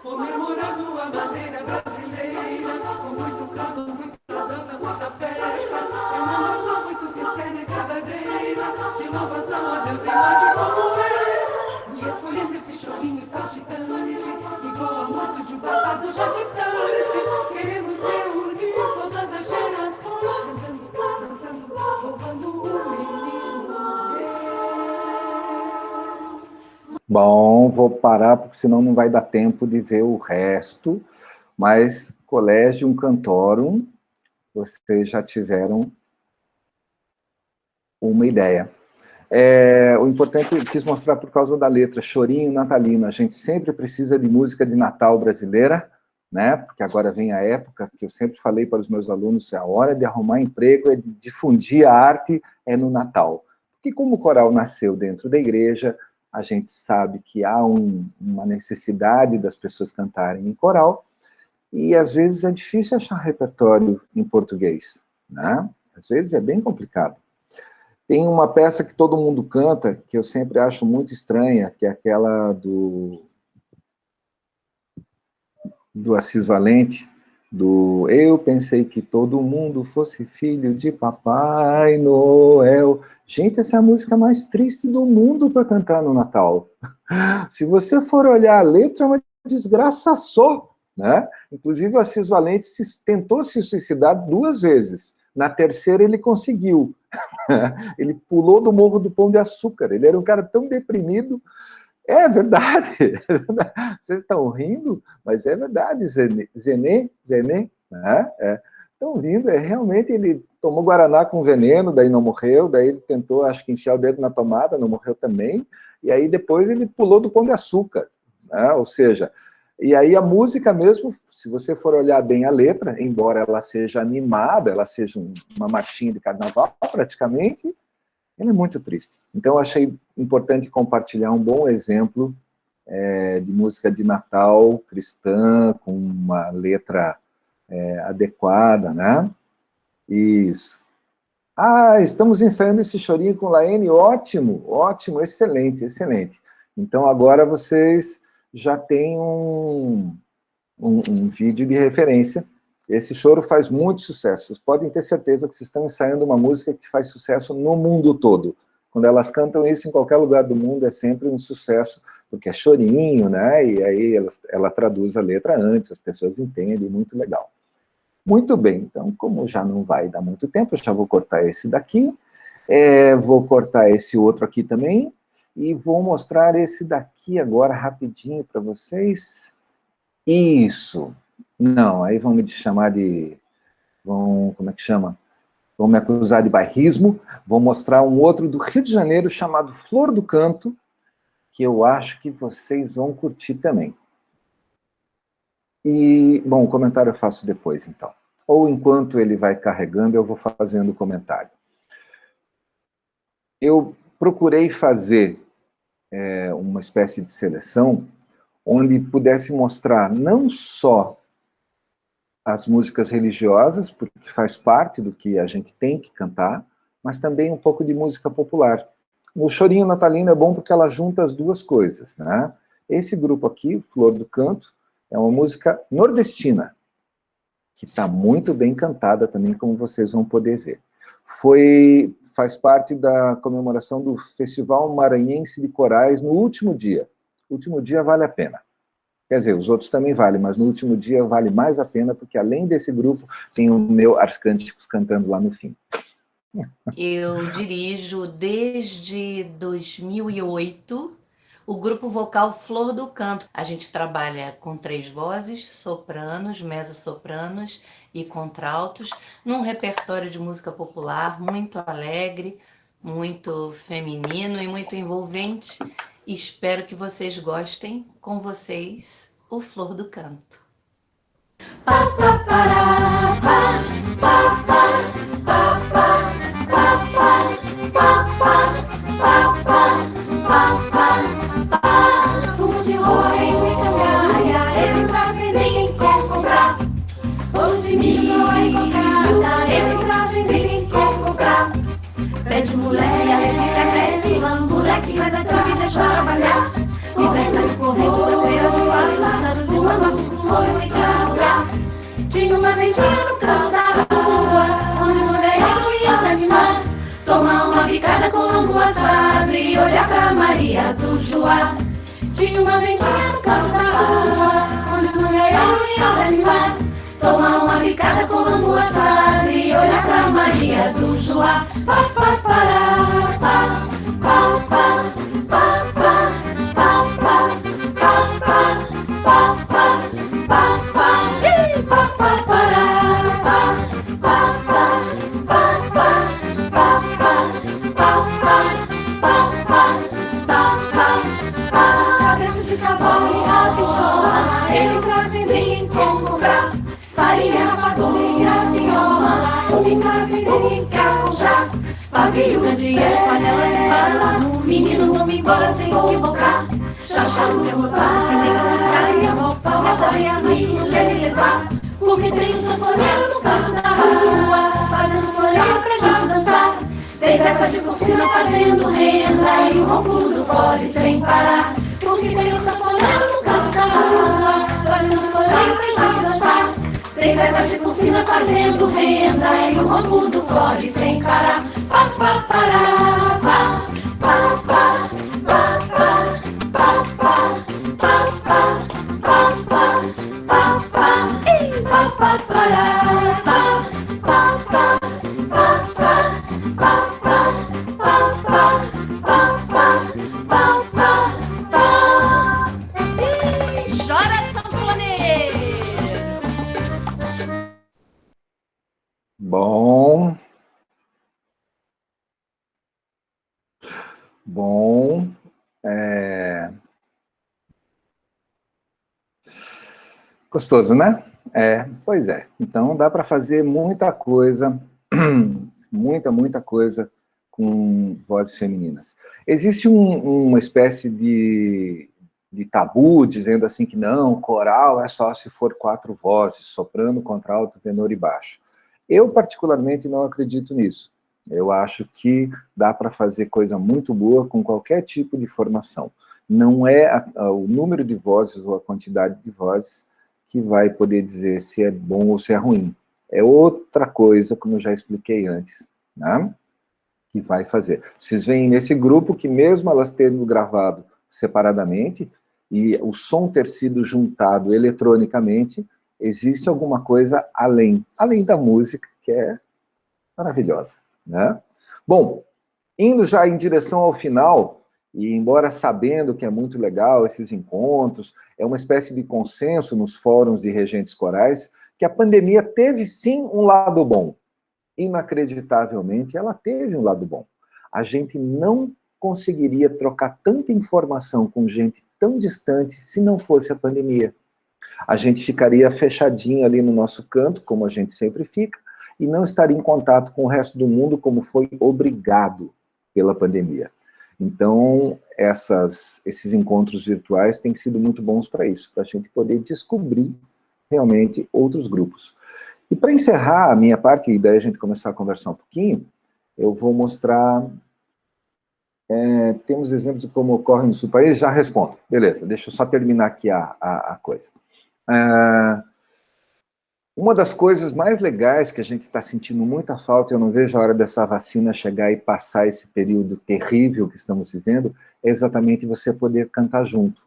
Speaker 4: Comemorando a bandeira brasileira, com muito canto, muita dança, muita festa. É uma emoção muito sincera e verdadeira, de louvação a Deus em noite como esta. E escolhendo esse chorinho saltitante, igual a morte de um passado já distante. Queremos reunir todas as gerações, dançando, louvando o menino Deus.
Speaker 3: Bom, vou parar, porque senão não vai dar tempo de ver o resto, mas Collegium Cantorum, vocês já tiveram uma ideia. O importante, eu quis mostrar por causa da letra, chorinho natalino. A gente sempre precisa de música de Natal brasileira, né? Porque agora vem a época que eu sempre falei para os meus alunos, é a hora de arrumar emprego, é de difundir a arte, é no Natal. Porque como o coral nasceu dentro da igreja, a gente sabe que há uma necessidade das pessoas cantarem em coral, e às vezes é difícil achar repertório em português, né? Às vezes é bem complicado. Tem uma peça que todo mundo canta, que eu sempre acho muito estranha, que é aquela do Assis Valente, do Eu Pensei que Todo Mundo Fosse Filho de Papai Noel. Gente, essa é a música mais triste do mundo para cantar no Natal. Se você for olhar a letra, é uma desgraça só, né? Inclusive, o Assis Valente tentou se suicidar 2 vezes. Na terceira, ele conseguiu. Ele pulou do Morro do Pão de Açúcar. Ele era um cara tão deprimido. É verdade. Vocês estão rindo, mas é verdade. Zenê, né? Estão rindo. Realmente, ele tomou guaraná com veneno, daí não morreu. Daí ele tentou, acho que, enfiar o dedo na tomada, não morreu também. E aí, depois, ele pulou do Pão de Açúcar. né? Ou seja, e aí a música mesmo, se você for olhar bem a letra, embora ela seja animada, ela seja uma marchinha de carnaval praticamente, ela é muito triste. Então eu achei importante compartilhar um bom exemplo de música de Natal cristã, com uma letra adequada, né? Isso. Ah, estamos ensaiando esse chorinho com Laene, ótimo, ótimo, excelente, excelente. Então agora vocês já têm um vídeo de referência. Esse choro faz muito sucesso. Vocês podem ter certeza que vocês estão ensaiando uma música que faz sucesso no mundo todo. Quando elas cantam isso em qualquer lugar do mundo, é sempre um sucesso, porque é chorinho, né? E aí ela traduz a letra antes, as pessoas entendem, muito legal. Muito bem, então, como já não vai dar muito tempo, eu já vou cortar esse daqui, vou cortar esse outro aqui também, e vou mostrar esse daqui agora rapidinho para vocês. Isso. Não, aí vão me chamar de... como é que chama? Vão me acusar de bairrismo. Vou mostrar um outro do Rio de Janeiro, chamado Flor do Canto, que eu acho que vocês vão curtir também. E, bom, o comentário eu faço depois, então. Ou enquanto ele vai carregando, eu vou fazendo o comentário. Eu procurei fazer uma espécie de seleção onde pudesse mostrar não só as músicas religiosas, porque faz parte do que a gente tem que cantar, mas também um pouco de música popular. O Chorinho Natalino é bom porque ela junta as duas coisas, né? Esse grupo aqui, Flor do Canto, é uma música nordestina, que está muito bem cantada também, como vocês vão poder ver. Faz parte da comemoração do Festival Maranhense de Corais no último dia. O último dia vale a pena. Quer dizer, os outros também valem, mas no último dia vale mais a pena, porque além desse grupo, tem o meu Ars Cânticos cantando lá no fim.
Speaker 7: Eu dirijo desde 2008 o grupo vocal Flor do Canto. A gente trabalha com 3 vozes, sopranos, mezzo-sopranos e contraltos, num repertório de música popular muito alegre, muito feminino e muito envolvente. Espero que vocês gostem. Com vocês, o Flor do Canto.
Speaker 4: Fumo de rua em Micangaia, ele pra vender quem quer comprar. Bolo de milho não é encontrada, ele pra vender quem quer comprar. Pé de mulher, ele quer leve, moleque sai da cama e deixa trabalhar. Conversa correndo pra feira de lados, uma nossa com olho e cabra. Tinha uma vendinha no canto da rua, onde não ganharam ia se animar. Tomar uma picada com lambu assado e olhar pra Maria do Joá. Tinha uma vendinha no canto da rua, onde não ganharam ia se animar. Tomar uma picada com lambu assado e olhar pra Maria do Joá. Pá, pá, pará, pá, pá, pá, pá, pá, pá, pá, pá, pá, pá, pá, pá, pá, pá, pá, pará, pá, pá, pá, pá, pá, pá, pá, pá, pá, pá, pá. Cabeça de cavalo e rabichola, ele pra vender quem quer comprar. Farinha, rapadura, viola, ele pra vender quem quer já. Pavio, candeeiro, panela de bala, menino, vamos embora, tenho que voltar. Chachado, rosado, nem caia, mofada, praia, mas quer levar. Porque tem um sanfoneiro no canto da rua, fazendo folha pra gente dançar. Tem Zeca de Porcina fazendo renda e o ronco do fole sem parar. Porque tem um sanfoneiro no canto da rua, fazendo folha pra gente dançar. Tem Zeca de Porcina fazendo renda e o ronco do fole sem parar. Pá, pá, pará, pá, pá, pá, pá, pá, pá, pá, pá, pá, pá, pá, pá, pá, pá, pá, pará, pá, pá, pá, pá, pá, pá, pá, pá, pá, pá, pá, pá, pá.
Speaker 7: Chora, sanfoneiro!
Speaker 3: Bom. Bom. Gostoso, né? Pois é. Então dá para fazer muita coisa, muita coisa com vozes femininas. Existe uma espécie de tabu, dizendo assim que não, coral é só se for 4 vozes, soprano, contralto, tenor e baixo. Eu, particularmente, não acredito nisso. Eu acho que dá para fazer coisa muito boa com qualquer tipo de formação. Não é o número de vozes ou a quantidade de vozes que vai poder dizer se é bom ou se é ruim. É outra coisa, como eu já expliquei antes, né? Que vai fazer. Vocês veem nesse grupo que mesmo elas tendo gravado separadamente e o som ter sido juntado eletronicamente, existe alguma coisa além da música, que é maravilhosa, né? Bom, indo já em direção ao final, e embora sabendo que é muito legal esses encontros, é uma espécie de consenso nos fóruns de regentes corais, que a pandemia teve sim um lado bom. Inacreditavelmente, ela teve um lado bom. A gente não conseguiria trocar tanta informação com gente tão distante se não fosse a pandemia. A gente ficaria fechadinho ali no nosso canto, como a gente sempre fica, e não estaria em contato com o resto do mundo como foi obrigado pela pandemia. Então, esses encontros virtuais têm sido muito bons para isso, para a gente poder descobrir realmente outros grupos. E para encerrar a minha parte, e daí a gente começar a conversar um pouquinho, eu vou mostrar... temos exemplos de como ocorre no sul do país, já respondo. Beleza, deixa eu só terminar aqui a coisa. Uma das coisas mais legais que a gente está sentindo muita falta, eu não vejo a hora dessa vacina chegar e passar esse período terrível que estamos vivendo, é exatamente você poder cantar junto.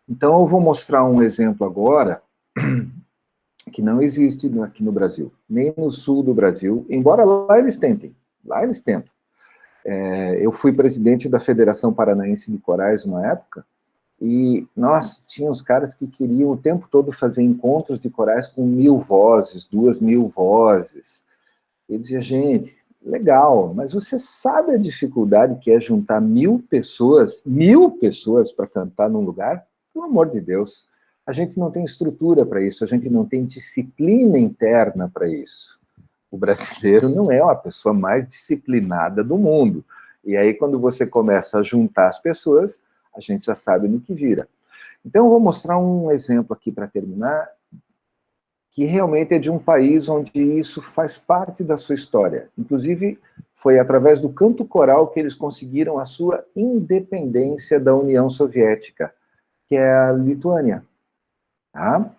Speaker 3: Então eu vou mostrar um exemplo agora, que não existe aqui no Brasil, nem no sul do Brasil, embora lá eles tentem, lá eles tentam. Eu fui presidente da Federação Paranaense de Corais uma época, e nós tínhamos caras que queriam o tempo todo fazer encontros de corais com 1000 vozes, 2000 vozes. Eu dizia, gente, legal, mas você sabe a dificuldade que é juntar 1000 pessoas para cantar num lugar? Pelo amor de Deus, a gente não tem estrutura para isso, a gente não tem disciplina interna para isso. O brasileiro não é a pessoa mais disciplinada do mundo. E aí, quando você começa a juntar as pessoas, a gente já sabe no que vira. Então, eu vou mostrar um exemplo aqui para terminar, que realmente é de um país onde isso faz parte da sua história. Inclusive, foi através do canto coral que eles conseguiram a sua independência da União Soviética, que é a Lituânia. Tá?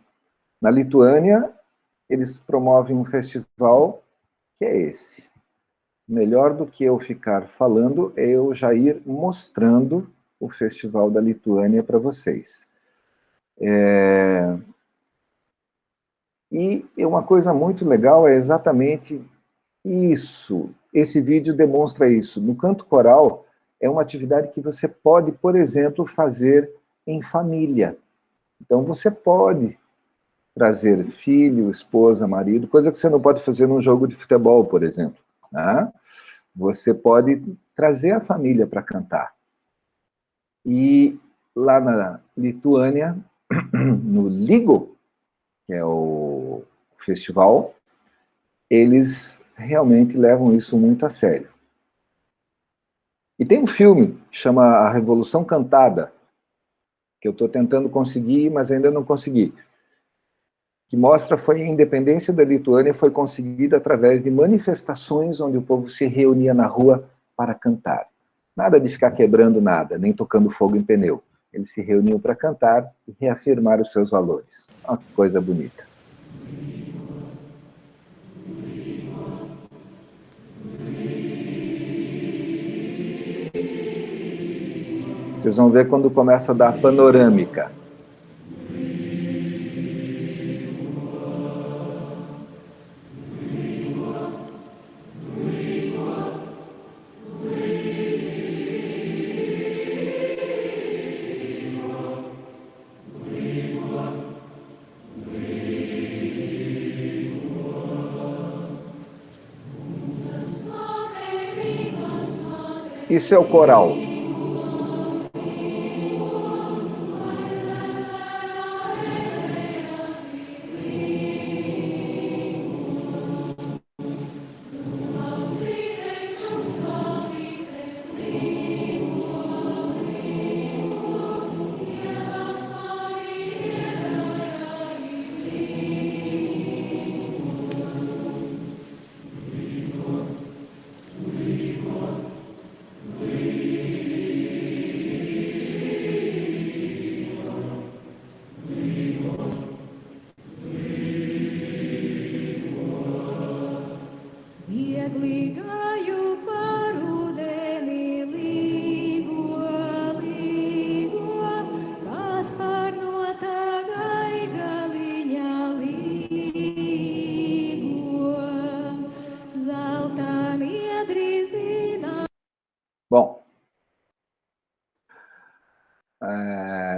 Speaker 3: Na Lituânia, eles promovem um festival que é esse. Melhor do que eu ficar falando, é eu já ir mostrando o Festival da Lituânia para vocês. E uma coisa muito legal é exatamente isso. Esse vídeo demonstra isso. No canto coral, é uma atividade que você pode, por exemplo, fazer em família. Então, você pode trazer filho, esposa, marido, coisa que você não pode fazer num jogo de futebol, por exemplo. Tá? Você pode trazer a família para cantar. E lá na Lituânia, no Ligo, que é o festival, eles realmente levam isso muito a sério. E tem um filme que chama A Revolução Cantada, que eu estou tentando conseguir, mas ainda não consegui, que mostra que a independência da Lituânia foi conseguida através de manifestações onde o povo se reunia na rua para cantar. Nada de ficar quebrando nada, nem tocando fogo em pneu. Eles se reuniam para cantar e reafirmar os seus valores. Olha que coisa bonita. Vocês vão ver quando começa a dar panorâmica. Isso é o coral.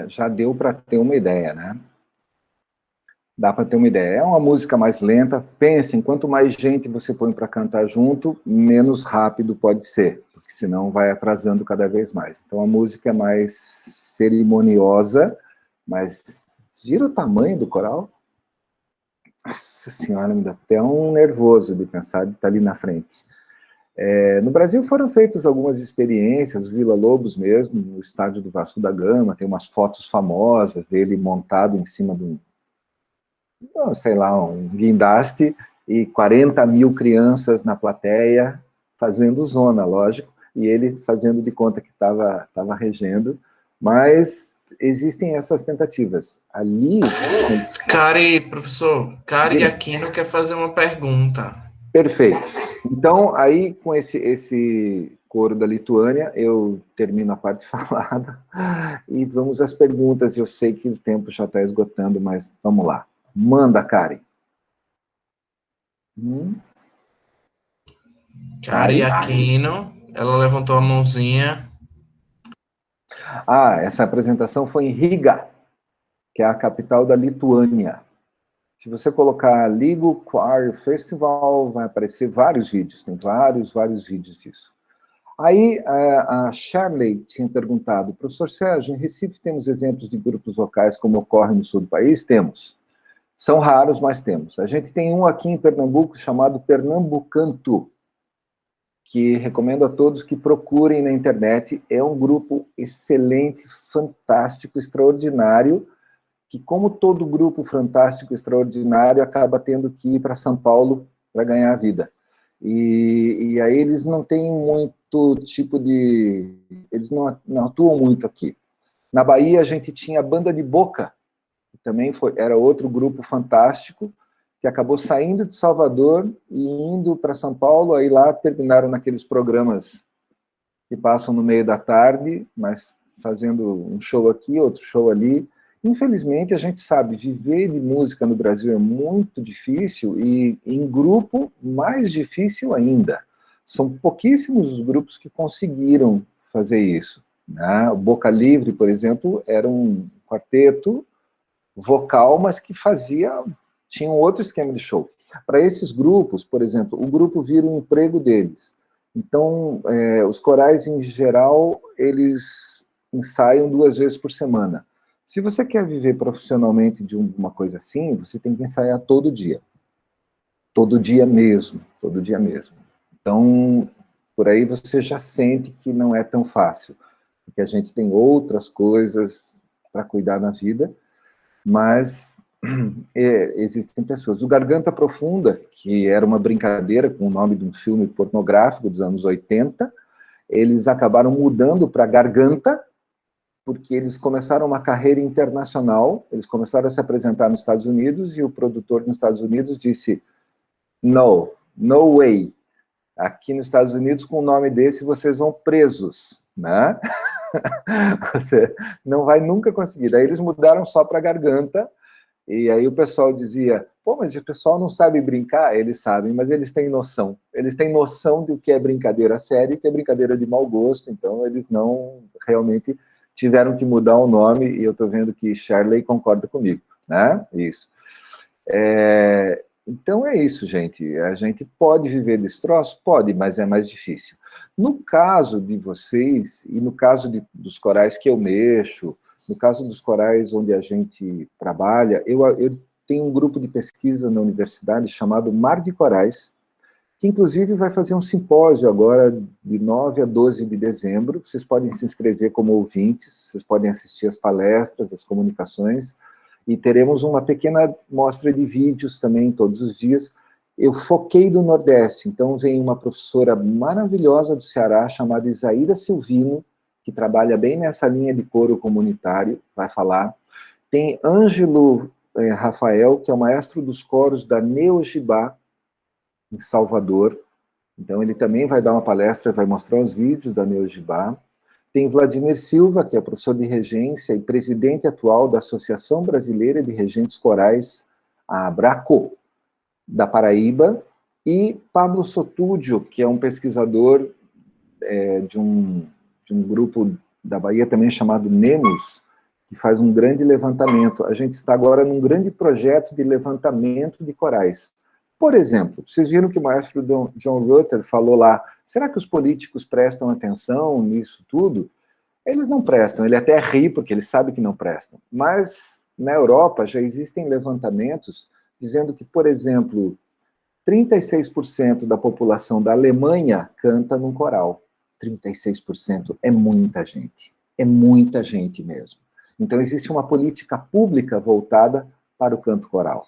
Speaker 3: já deu para ter uma ideia, né? Dá para ter uma ideia. É uma música mais lenta. Pensem, quanto mais gente você põe para cantar junto, menos rápido pode ser, porque senão vai atrasando cada vez mais. Então a música é mais cerimoniosa, mas gira o tamanho do coral. Nossa senhora, me dá até um nervoso de pensar de estar ali na frente. No Brasil foram feitas algumas experiências, Vila Lobos mesmo, no estádio do Vasco da Gama, tem umas fotos famosas dele montado em cima de um, sei lá, um guindaste, e 40 mil crianças na plateia, fazendo zona, lógico, e ele fazendo de conta que estava regendo, mas existem essas tentativas. Ali...
Speaker 1: Professor, Cari Aquino quer fazer uma pergunta.
Speaker 3: Perfeito. Então, aí, com esse coro da Lituânia, eu termino a parte falada, e vamos às perguntas. Eu sei que o tempo já está esgotando, mas vamos lá. Manda, Kari.
Speaker 1: Cari Aquino, ela levantou a mãozinha.
Speaker 3: Essa apresentação foi em Riga, que é a capital da Lituânia. Se você colocar Ligo Choir Festival, vai aparecer vários vídeos, tem vários vídeos disso. Aí a Shirley tinha perguntado, professor Sérgio, em Recife temos exemplos de grupos vocais como ocorre no sul do país? Temos. São raros, mas temos. A gente tem um aqui em Pernambuco chamado Pernambucanto, que recomendo a todos que procurem na internet. É um grupo excelente, fantástico, extraordinário, que, como todo grupo fantástico, extraordinário, acaba tendo que ir para São Paulo para ganhar a vida. E aí eles não têm muito tipo de... Eles não atuam muito aqui. Na Bahia, a gente tinha a Banda de Boca, que também era outro grupo fantástico, que acabou saindo de Salvador e indo para São Paulo, aí lá terminaram naqueles programas que passam no meio da tarde, mas fazendo um show aqui, outro show ali. Infelizmente, a gente sabe, viver de música no Brasil é muito difícil, e em grupo, mais difícil ainda. São pouquíssimos os grupos que conseguiram fazer isso, né? O Boca Livre, por exemplo, era um quarteto vocal, mas que tinha um outro esquema de show. Para esses grupos, por exemplo, o grupo vira um emprego deles. Então, os corais, em geral, eles ensaiam 2 vezes por semana. Se você quer viver profissionalmente de uma coisa assim, você tem que ensaiar todo dia. Todo dia mesmo, todo dia mesmo. Então, por aí você já sente que não é tão fácil, porque a gente tem outras coisas para cuidar na vida, mas existem pessoas. O Garganta Profunda, que era uma brincadeira com o nome de um filme pornográfico dos anos 80, eles acabaram mudando para Garganta, porque eles começaram uma carreira internacional, eles começaram a se apresentar nos Estados Unidos, e o produtor nos Estados Unidos disse, no way, aqui nos Estados Unidos, com um nome desse, vocês vão presos, né? Você não vai nunca conseguir. Daí eles mudaram só para Garganta, e aí o pessoal dizia, pô, mas o pessoal não sabe brincar? Eles sabem, mas eles têm noção. Eles têm noção do que é brincadeira séria e que é brincadeira de mau gosto, então eles não realmente tiveram que mudar o nome, e eu estou vendo que Shirley concorda comigo, né? Isso. Então é isso, gente. A gente pode viver desse troço? Pode, mas é mais difícil. No caso de vocês, e no caso dos corais que eu mexo, no caso dos corais onde a gente trabalha, eu tenho um grupo de pesquisa na universidade chamado Mar de Corais, que inclusive vai fazer um simpósio agora de 9 a 12 de dezembro. Vocês podem se inscrever como ouvintes, vocês podem assistir as palestras, as comunicações, e teremos uma pequena mostra de vídeos também todos os dias. Eu foquei do Nordeste, então vem uma professora maravilhosa do Ceará, chamada Isaíra Silvino, que trabalha bem nessa linha de coro comunitário, vai falar. Tem Ângelo Rafael, que é o maestro dos coros da Neogibá, em Salvador. Então ele também vai dar uma palestra, vai mostrar os vídeos da Neogibá. Tem Vladimir Silva, que é professor de regência e presidente atual da Associação Brasileira de Regentes Corais, a ABRACO, da Paraíba, e Pablo Sotúdio, que é um pesquisador de um grupo da Bahia também chamado NEMOS, que faz um grande levantamento. A gente está agora num grande projeto de levantamento de corais. Por exemplo, vocês viram que o maestro John Rutter falou lá, será que os políticos prestam atenção nisso tudo? Eles não prestam, ele até ri porque ele sabe que não prestam. Mas na Europa já existem levantamentos dizendo que, por exemplo, 36% da população da Alemanha canta num coral. 36% é muita gente mesmo. Então existe uma política pública voltada para o canto coral.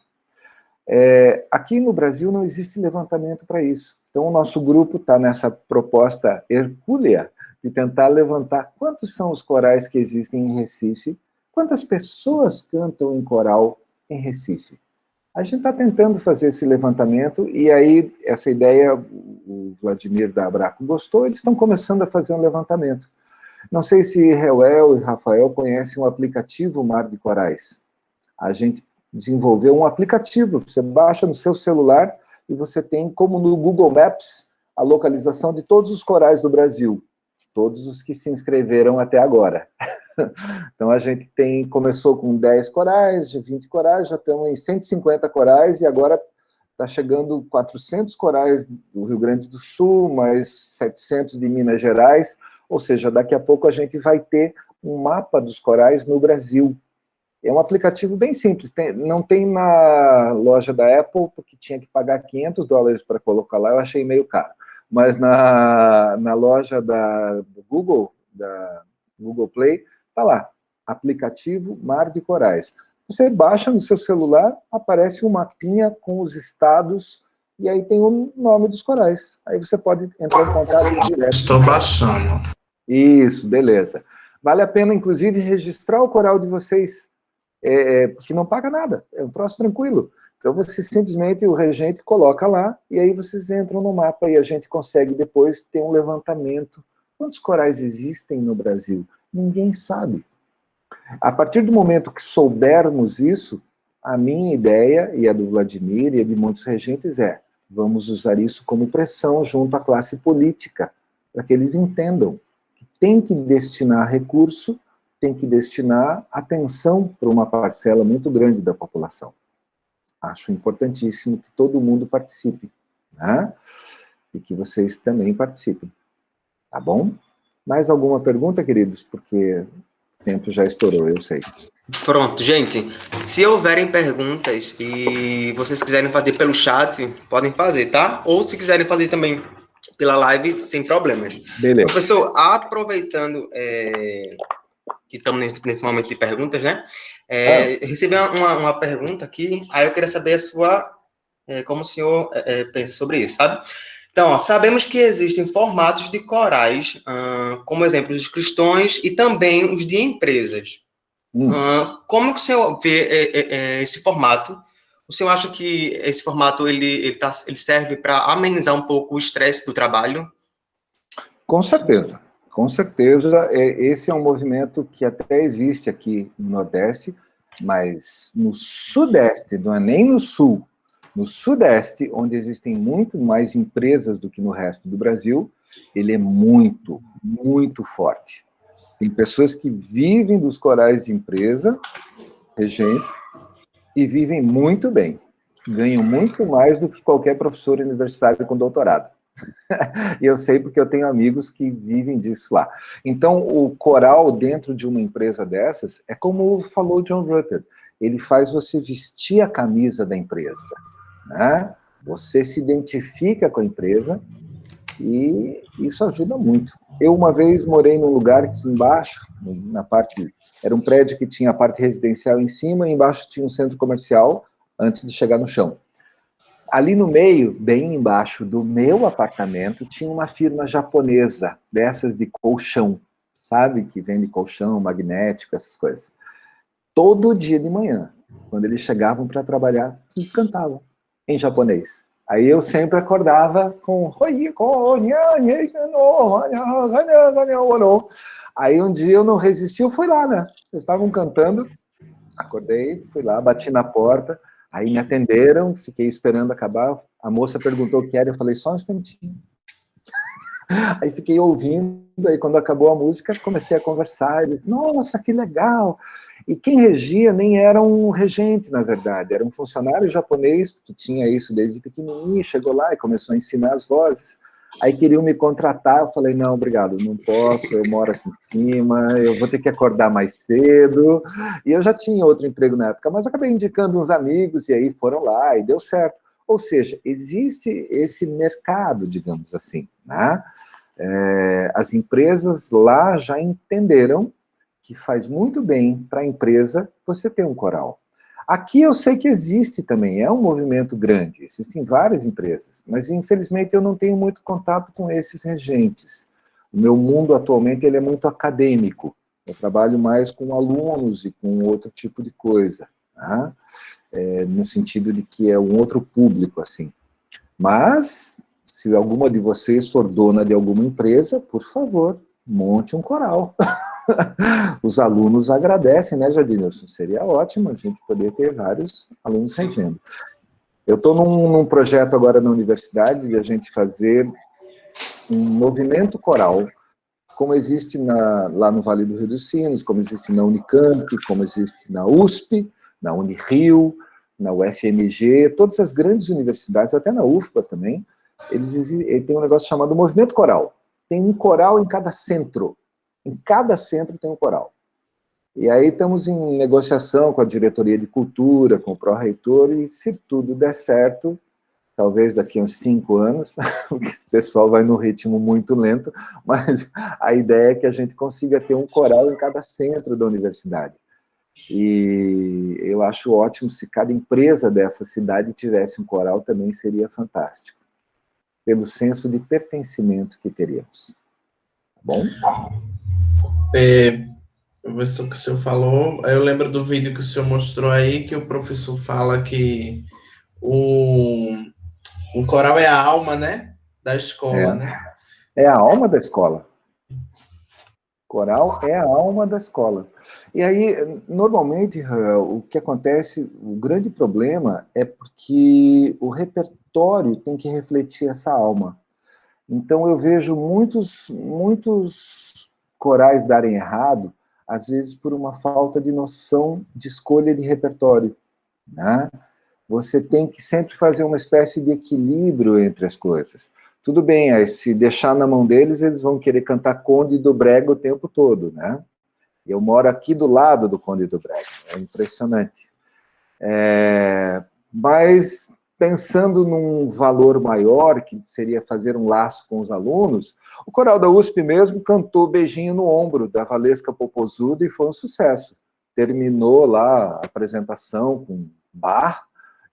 Speaker 3: Aqui no Brasil não existe levantamento para isso. Então o nosso grupo está nessa proposta hercúlea de tentar levantar quantos são os corais que existem em Recife, quantas pessoas cantam em coral em Recife. A gente está tentando fazer esse levantamento, e aí essa ideia, o Vladimir da Abraco gostou, eles estão começando a fazer um levantamento. Não sei se Reuel e Rafael conhecem um aplicativo Mar de Corais. A gente desenvolveu um aplicativo, você baixa no seu celular e você tem, como no Google Maps, a localização de todos os corais do Brasil, todos os que se inscreveram até agora. Então a gente começou com 10 corais, 20 corais, já estamos em 150 corais, e agora está chegando 400 corais do Rio Grande do Sul, mais 700 de Minas Gerais, ou seja, daqui a pouco a gente vai ter um mapa dos corais no Brasil. É um aplicativo bem simples, não tem na loja da Apple, porque tinha que pagar $500 para colocar lá, eu achei meio caro. Mas na loja do Google, da Google Play, está lá, aplicativo Mar de Corais. Você baixa no seu celular, aparece um mapinha com os estados, e aí tem o nome dos corais. Aí você pode entrar em contato direto.
Speaker 1: Estou baixando.
Speaker 3: Isso, beleza. Vale a pena, inclusive, registrar o coral de vocês, porque não paga nada, é um troço tranquilo. Então você simplesmente, o regente coloca lá, e aí vocês entram no mapa, e a gente consegue depois ter um levantamento. Quantos corais existem no Brasil? Ninguém sabe. A partir do momento que soubermos isso, a minha ideia, e a do Vladimir, e a de muitos regentes vamos usar isso como pressão junto à classe política, para que eles entendam que tem que destinar recurso, tem que destinar atenção para uma parcela muito grande da população. Acho importantíssimo que todo mundo participe, né? E que vocês também participem. Tá bom? Mais alguma pergunta, queridos? Porque o tempo já estourou, eu sei.
Speaker 2: Pronto, gente. Se houverem perguntas e vocês quiserem fazer pelo chat, podem fazer, tá? Ou se quiserem fazer também pela live, sem problemas.
Speaker 3: Beleza.
Speaker 2: Professor, aproveitando que estamos nesse momento de perguntas, né? Recebi uma pergunta aqui, aí eu queria saber como o senhor pensa sobre isso, sabe? Então, sabemos que existem formatos de corais, como exemplo, os cristãos e também os de empresas. Como que o senhor vê esse formato? O senhor acha que esse formato ele serve para amenizar um pouco o estresse do trabalho?
Speaker 3: Com certeza. Com certeza, esse é um movimento que até existe aqui no Nordeste, mas no Sudeste, não é nem no Sul, no Sudeste, onde existem muito mais empresas do que no resto do Brasil, ele é muito, muito forte. Tem pessoas que vivem dos corais de empresa, regentes, e vivem muito bem. Ganham muito mais do que qualquer professor universitário com doutorado. E eu sei porque eu tenho amigos que vivem disso lá. Então, o coral dentro de uma empresa dessas, é como falou John Rutter, ele faz você vestir a camisa da empresa, né? Você se identifica com a empresa e isso ajuda muito. Eu uma vez morei num lugar que embaixo, na parte, era um prédio que tinha a parte residencial em cima e embaixo tinha um centro comercial antes de chegar no chão. Ali no meio, bem embaixo do meu apartamento, tinha uma firma japonesa, dessas de colchão, sabe? Que vende colchão, magnético, essas coisas. Todo dia de manhã, quando eles chegavam para trabalhar, eles cantavam em japonês. Aí eu sempre acordava com... Aí um dia eu não resisti, eu fui lá, né? Eles estavam cantando, acordei, fui lá, bati na porta, aí me atenderam, fiquei esperando acabar, a moça perguntou o que era, eu falei, só um instantinho. Aí fiquei ouvindo, aí quando acabou a música, comecei a conversar, e disse, nossa, que legal! E quem regia nem era um regente, na verdade, era um funcionário japonês, que tinha isso desde pequenininho, chegou lá e começou a ensinar as vozes. Aí queriam me contratar, eu falei, não, obrigado, não posso, eu moro aqui em cima, eu vou ter que acordar mais cedo, e eu já tinha outro emprego na época, mas acabei indicando uns amigos, e aí foram lá, e deu certo. Ou seja, existe esse mercado, digamos assim, né? As empresas lá já entenderam que faz muito bem para a empresa você ter um coral. Aqui eu sei que existe também, é um movimento grande, existem várias empresas, mas infelizmente eu não tenho muito contato com esses regentes. O meu mundo atualmente ele é muito acadêmico, eu trabalho mais com alunos e com outro tipo de coisa, tá? No sentido de que é um outro público, assim. Mas, se alguma de vocês for dona de alguma empresa, por favor, monte um coral. Os alunos agradecem, né, Jadilson? Seria ótimo a gente poder ter vários alunos regendo. Eu estou num projeto agora na universidade de a gente fazer um movimento coral, como existe lá no Vale do Rio dos Sinos, como existe na Unicamp, como existe na USP, na Unirio, na UFMG, todas as grandes universidades, até na UFPA também, eles têm um negócio chamado movimento coral. Tem um coral em cada centro. Em cada centro tem um coral. E aí estamos em negociação com a diretoria de cultura, com o pró-reitor, e se tudo der certo, talvez daqui a uns 5 anos, porque esse pessoal vai num ritmo muito lento, mas a ideia é que a gente consiga ter um coral em cada centro da universidade. E eu acho ótimo se cada empresa dessa cidade tivesse um coral, também seria fantástico, pelo senso de pertencimento que teríamos. Tá bom?
Speaker 1: Isso que o senhor falou, eu lembro do vídeo que o senhor mostrou aí, que o professor fala que o coral é a alma, né, da escola, né?
Speaker 3: É a alma da escola. Coral é a alma da escola. E aí, normalmente, o que acontece, o grande problema é porque o repertório tem que refletir essa alma. Então, eu vejo muitos corais darem errado, às vezes por uma falta de noção de escolha de repertório, né? Você tem que sempre fazer uma espécie de equilíbrio entre as coisas. Tudo bem, aí, se deixar na mão deles, eles vão querer cantar Conde do Brega o tempo todo, né? Eu moro aqui do lado do Conde do Brega, é impressionante. Mas, pensando num valor maior, que seria fazer um laço com os alunos, o coral da USP mesmo cantou Beijinho no Ombro, da Valesca Popozuda, e foi um sucesso. Terminou lá a apresentação com bar,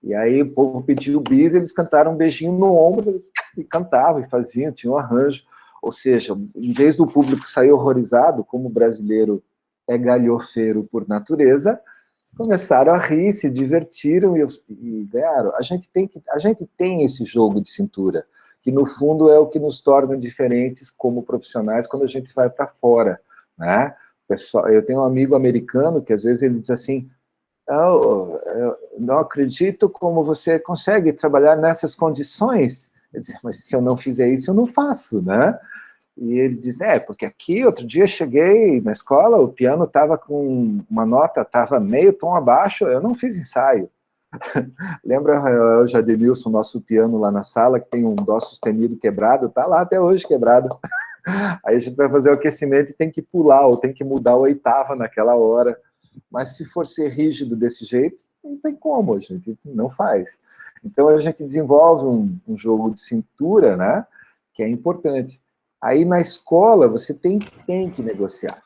Speaker 3: e aí o povo pediu bis, eles cantaram um Beijinho no Ombro, e cantavam, e faziam, tinha um arranjo. Ou seja, em vez do público sair horrorizado, como o brasileiro é galhofeiro por natureza, começaram a rir, se divertiram e ganharam. A gente tem esse jogo de cintura, que no fundo é o que nos torna diferentes como profissionais quando a gente vai para fora, né? Pessoal, eu tenho um amigo americano que às vezes ele diz assim, eu não acredito como você consegue trabalhar nessas condições. Eu disse, mas se eu não fizer isso, eu não faço, né? E ele diz, porque aqui, outro dia, cheguei na escola, o piano estava com uma nota, estava meio tom abaixo, eu não fiz ensaio. Lembra o Jadilson, nosso piano lá na sala, que tem um dó sustenido quebrado, está lá até hoje quebrado. Aí a gente vai fazer o aquecimento e tem que pular, ou tem que mudar a oitava naquela hora. Mas se for ser rígido desse jeito, não tem como, a gente não faz. Então a gente desenvolve um jogo de cintura, né, que é importante. Aí na escola você tem que negociar.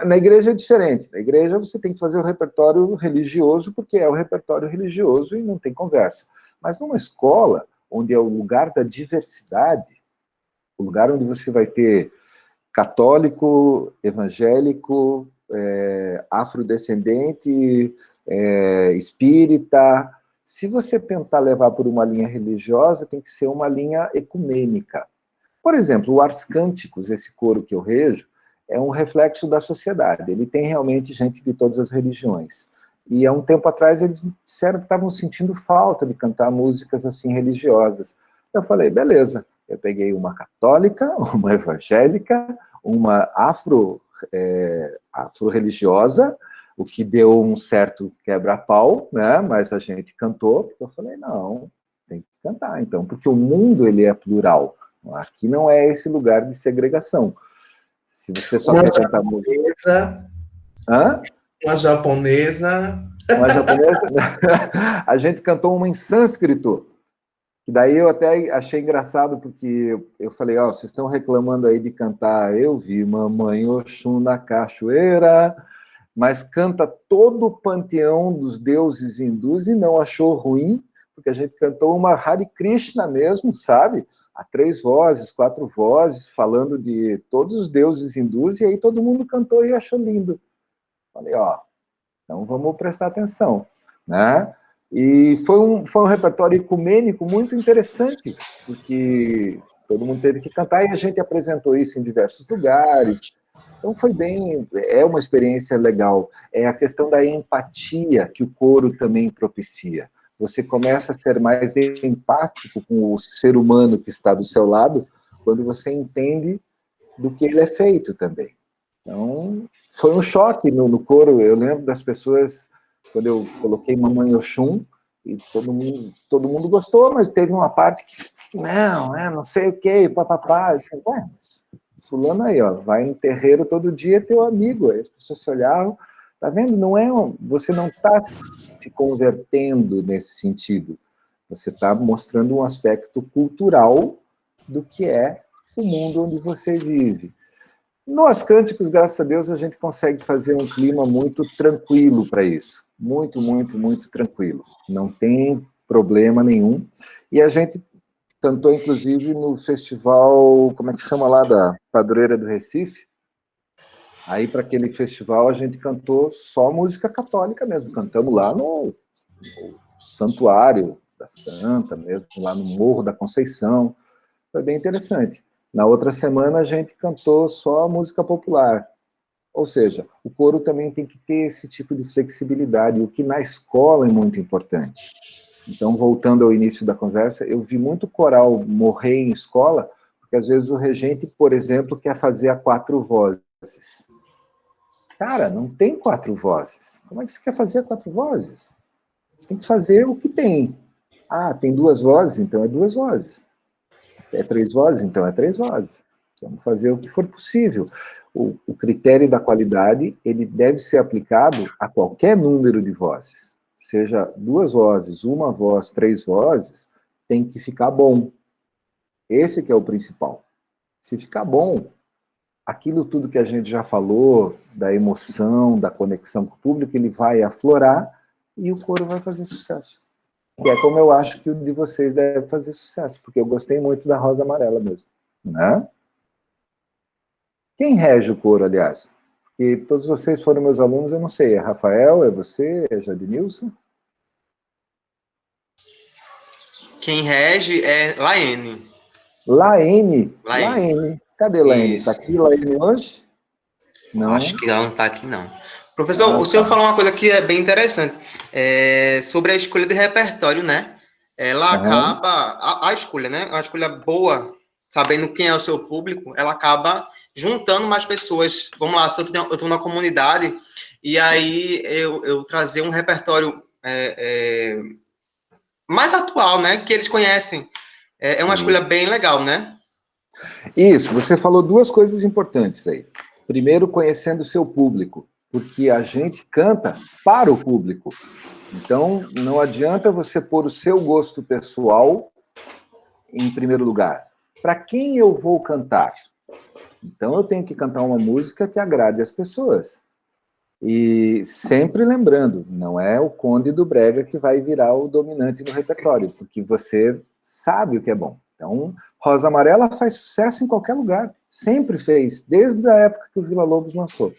Speaker 3: Na igreja é diferente. Na igreja você tem que fazer o repertório religioso, porque é o repertório religioso e não tem conversa. Mas numa escola, onde é o lugar da diversidade, o lugar onde você vai ter católico, evangélico, afrodescendente, espírita, se você tentar levar por uma linha religiosa, tem que ser uma linha ecumênica. Por exemplo, o Ars Cânticos, esse coro que eu rejo, é um reflexo da sociedade. Ele tem realmente gente de todas as religiões. E há um tempo atrás eles disseram que estavam sentindo falta de cantar músicas assim religiosas. Eu falei, beleza, Eu peguei uma católica, uma evangélica, uma afro-religiosa, o que deu um certo quebra-pau, né? Mas a gente cantou, porque eu falei, não, tem que cantar, então, porque o mundo, ele é plural. Aqui não é esse lugar de segregação. Se você só quer cantar música... Hã?
Speaker 1: Uma japonesa.
Speaker 3: Uma japonesa? A gente cantou uma em sânscrito. E daí eu até achei engraçado, porque eu falei, ó, vocês estão reclamando aí de cantar Eu Vi Mamãe Oxum na Cachoeira, mas canta todo o panteão dos deuses hindus e não achou ruim, porque a gente cantou uma Hare Krishna mesmo, sabe? A 3 vozes, 4 vozes, falando de todos os deuses hindus, e aí todo mundo cantou e achou lindo. Falei, ó, então vamos prestar atenção, né? E foi um repertório ecumênico muito interessante, porque todo mundo teve que cantar e a gente apresentou isso em diversos lugares. Então foi bem, é uma experiência legal. É a questão da empatia que o coro também propicia. Você começa a ser mais empático com o ser humano que está do seu lado, quando você entende do que ele é feito também. Então, foi um choque no coro. Eu lembro das pessoas, quando eu coloquei Mamãe Oxum, e todo mundo gostou, mas teve uma parte que, não sei o que, papapá. Eu falei, ué, fulano aí, ó, vai no terreiro todo dia, é teu amigo. Aí as pessoas se olhavam, tá vendo? Você não está se convertendo nesse sentido. Você está mostrando um aspecto cultural do que é o mundo onde você vive. Nos cânticos, graças a Deus, a gente consegue fazer um clima muito tranquilo para isso. Muito, muito, muito tranquilo. Não tem problema nenhum. E a gente cantou, inclusive, no festival, como é que chama lá, da Padroeira do Recife. Aí, para aquele festival, a gente cantou só música católica mesmo. Cantamos lá no Santuário da Santa mesmo, lá no Morro da Conceição. Foi bem interessante. Na outra semana, a gente cantou só música popular. Ou seja, o coro também tem que ter esse tipo de flexibilidade, o que na escola é muito importante. Então, voltando ao início da conversa, eu vi muito coral morrer em escola, porque às vezes o regente, por exemplo, quer fazer a 4 vozes. Cara, não tem 4 vozes. Como é que você quer fazer a 4 vozes? Você tem que fazer o que tem. Ah, tem 2 vozes? Então é 2 vozes. É 3 vozes? Então é 3 vozes. Vamos fazer o que for possível. O critério da qualidade, ele deve ser aplicado a qualquer número de vozes. Seja 2 vozes, 1 voz, 3 vozes, tem que ficar bom. Esse que é o principal. Se ficar bom, aquilo tudo que a gente já falou, da emoção, da conexão com o público, ele vai aflorar e o coro vai fazer sucesso. Que é como eu acho que o de vocês deve fazer sucesso, porque eu gostei muito da Rosa Amarela mesmo, né? Quem rege o coro, aliás? Porque todos vocês foram meus alunos, eu não sei, é Rafael, é você, é Jadnilson?
Speaker 2: Quem rege é Laene.
Speaker 3: Laene. Cadê Laene? Está aqui Laene hoje? Não.
Speaker 2: Acho que ela não está aqui, não. Professor, o senhor falou uma coisa que é bem interessante, sobre a escolha de repertório, né? Ela acaba, a escolha, né? Uma escolha boa, sabendo quem é o seu público, ela acaba juntando mais pessoas. Vamos lá, se eu estou numa comunidade, e aí eu trazer um repertório mais atual, né? Que eles conhecem. É uma escolha bem legal, né?
Speaker 3: Isso, você falou 2 coisas importantes aí. Primeiro, conhecendo o seu público, porque a gente canta para o público. Então, não adianta você pôr o seu gosto pessoal em primeiro lugar. Para quem eu vou cantar? Então, eu tenho que cantar uma música que agrade as pessoas. E sempre lembrando, não é o Conde do Brega que vai virar o dominante no repertório, porque você sabe o que é bom. Então, Rosa Amarela faz sucesso em qualquer lugar. Sempre fez, desde a época que o Vila Lobos lançou.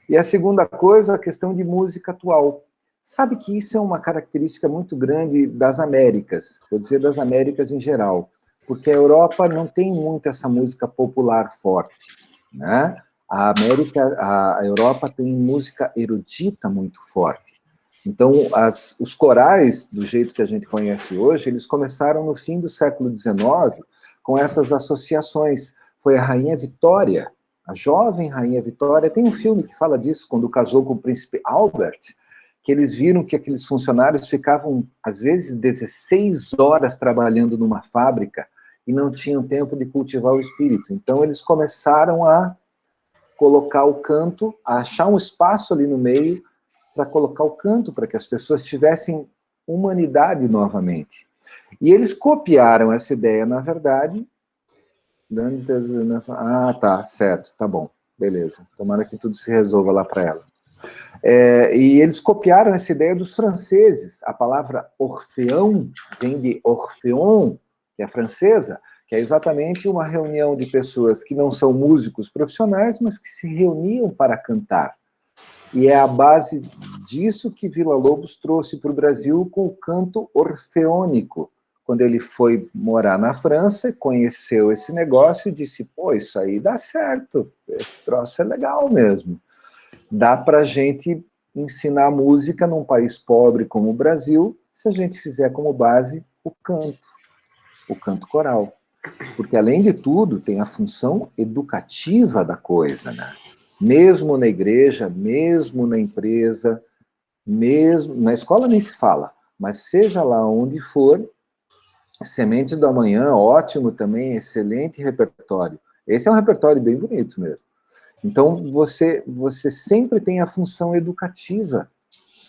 Speaker 3: E a segunda coisa, a questão de música atual. Sabe que isso é uma característica muito grande das Américas, vou dizer das Américas em geral, porque a Europa não tem muito essa música popular forte, né? A Europa tem música erudita muito forte. Então, os corais, do jeito que a gente conhece hoje, eles começaram no fim do século XIX, com essas associações. Foi a Rainha Vitória, a jovem Rainha Vitória. Tem um filme que fala disso, quando casou com o príncipe Albert, que eles viram que aqueles funcionários ficavam, às vezes, 16 horas trabalhando numa fábrica e não tinham tempo de cultivar o espírito. Então, eles começaram a colocar o canto, a achar um espaço ali no meio para colocar o canto, para que as pessoas tivessem humanidade novamente. E eles copiaram essa ideia, na verdade. Ah, tá, certo, tá bom, beleza. Tomara que tudo se resolva lá para ela. E eles copiaram essa ideia dos franceses. A palavra orfeão vem de orfeon, que é francesa, que é exatamente uma reunião de pessoas que não são músicos profissionais, mas que se reuniam para cantar. E é a base disso que Villa-Lobos trouxe para o Brasil com o canto orfeônico. Quando ele foi morar na França, conheceu esse negócio e disse, pô, isso aí dá certo, esse troço é legal mesmo. Dá para a gente ensinar música num país pobre como o Brasil, se a gente fizer como base o canto coral. Porque, além de tudo, tem a função educativa da coisa, né? Mesmo na igreja, mesmo na empresa, mesmo na escola nem se fala, mas seja lá onde for, Sementes da Manhã, ótimo também, excelente repertório. Esse é um repertório bem bonito mesmo. Então, você sempre tem a função educativa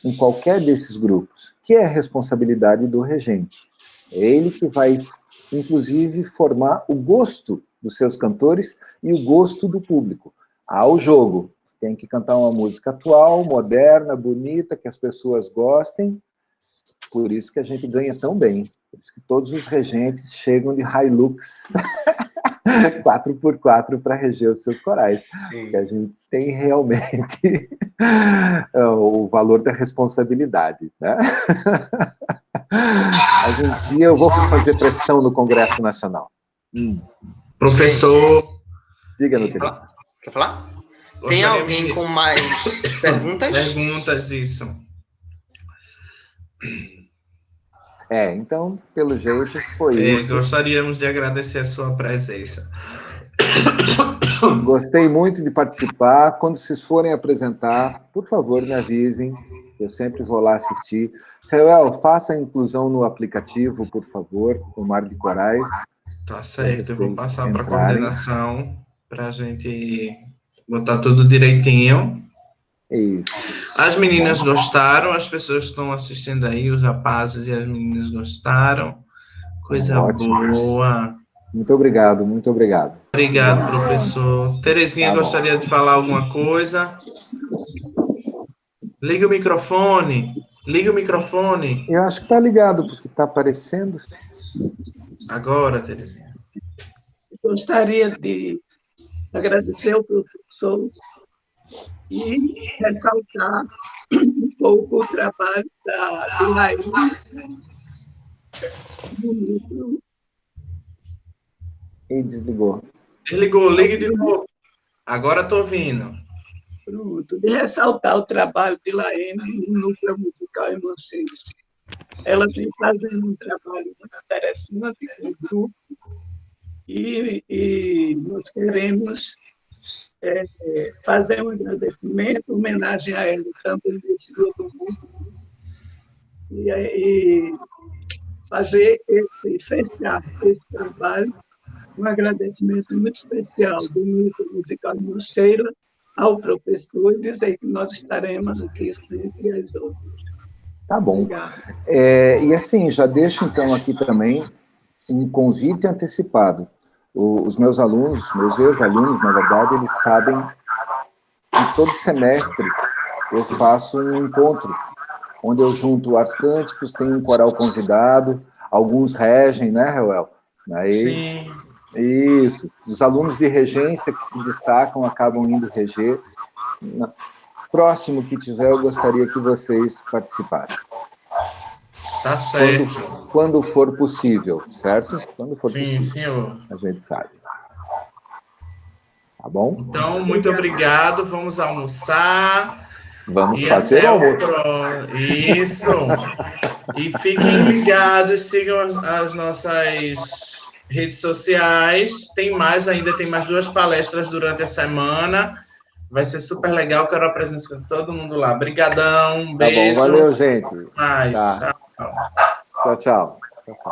Speaker 3: em qualquer desses grupos, que é a responsabilidade do regente. É ele que vai, inclusive, formar o gosto dos seus cantores e o gosto do público. Ao jogo, tem que cantar uma música atual, moderna, bonita, que as pessoas gostem. Por isso que a gente ganha tão bem. Por isso que todos os regentes chegam de Hilux 4x4 para reger os seus corais. Que a gente tem realmente o valor da responsabilidade, né? Mas um dia eu vou fazer pressão no Congresso Nacional.
Speaker 1: Professor...
Speaker 3: Diga, meu querido.
Speaker 2: Quer falar? Tem alguém com mais perguntas?
Speaker 1: Perguntas, isso.
Speaker 3: Então, pelo jeito, foi isso.
Speaker 1: Gostaríamos de agradecer a sua presença.
Speaker 3: Gostei muito de participar. Quando vocês forem apresentar, por favor, me avisem. Eu sempre vou lá assistir. Reuel, faça a inclusão no aplicativo, por favor, o Mar de Corais.
Speaker 1: Tá certo, eu vou passar para a coordenação para a gente botar tudo direitinho.
Speaker 3: Isso.
Speaker 1: As meninas gostaram, as pessoas que estão assistindo aí, os rapazes e as meninas gostaram. Coisa boa.
Speaker 3: Muito obrigado, muito obrigado.
Speaker 1: Obrigado, professor. Terezinha gostaria de falar alguma coisa? Liga o microfone. Liga o microfone.
Speaker 3: Eu acho que está ligado, porque está aparecendo.
Speaker 1: Agora, Terezinha.
Speaker 8: Gostaria de agradecer ao professor e ressaltar um pouco o trabalho da Laína.
Speaker 3: E desligou.
Speaker 1: Desligou, ligue de novo. Agora estou ouvindo.
Speaker 8: Pronto, de ressaltar o trabalho de Laína no Núcleo Musical em Mancheiros. Ela vem fazendo um trabalho muito interessante com o grupo e nós queremos fazer um agradecimento, homenagem a ela também desse dia do mundo e fazer fechar esse trabalho, um agradecimento muito especial do Núcleo Musical de Mancheira ao professor e dizer que nós estaremos aqui sempre às outras.
Speaker 3: Tá bom. E assim, já deixo então aqui também um convite antecipado. Os meus alunos, meus ex-alunos, na verdade, eles sabem que todo semestre eu faço um encontro, onde eu junto artes cânticos, tenho um coral convidado, alguns regem, né, Reuel?
Speaker 1: Sim.
Speaker 3: Isso. Os alunos de regência que se destacam acabam indo reger. Próximo que tiver, eu gostaria que vocês participassem.
Speaker 1: Tá certo.
Speaker 3: Quando for possível, certo? Quando for
Speaker 1: possível. Sim, senhor.
Speaker 3: A gente sabe. Tá bom?
Speaker 1: Então, muito obrigado. Vamos almoçar.
Speaker 3: Vamos fazer almoço.
Speaker 1: Isso. E fiquem ligados, sigam as nossas redes sociais. Tem mais ainda, tem mais 2 palestras durante a semana. Vai ser super legal, quero a presença de todo mundo lá. Obrigadão, um beijo.
Speaker 3: Tá bom, valeu, gente.
Speaker 1: Mais.
Speaker 3: Tá.
Speaker 1: Tchau.
Speaker 3: Tchau, tchau. Tchau, tchau.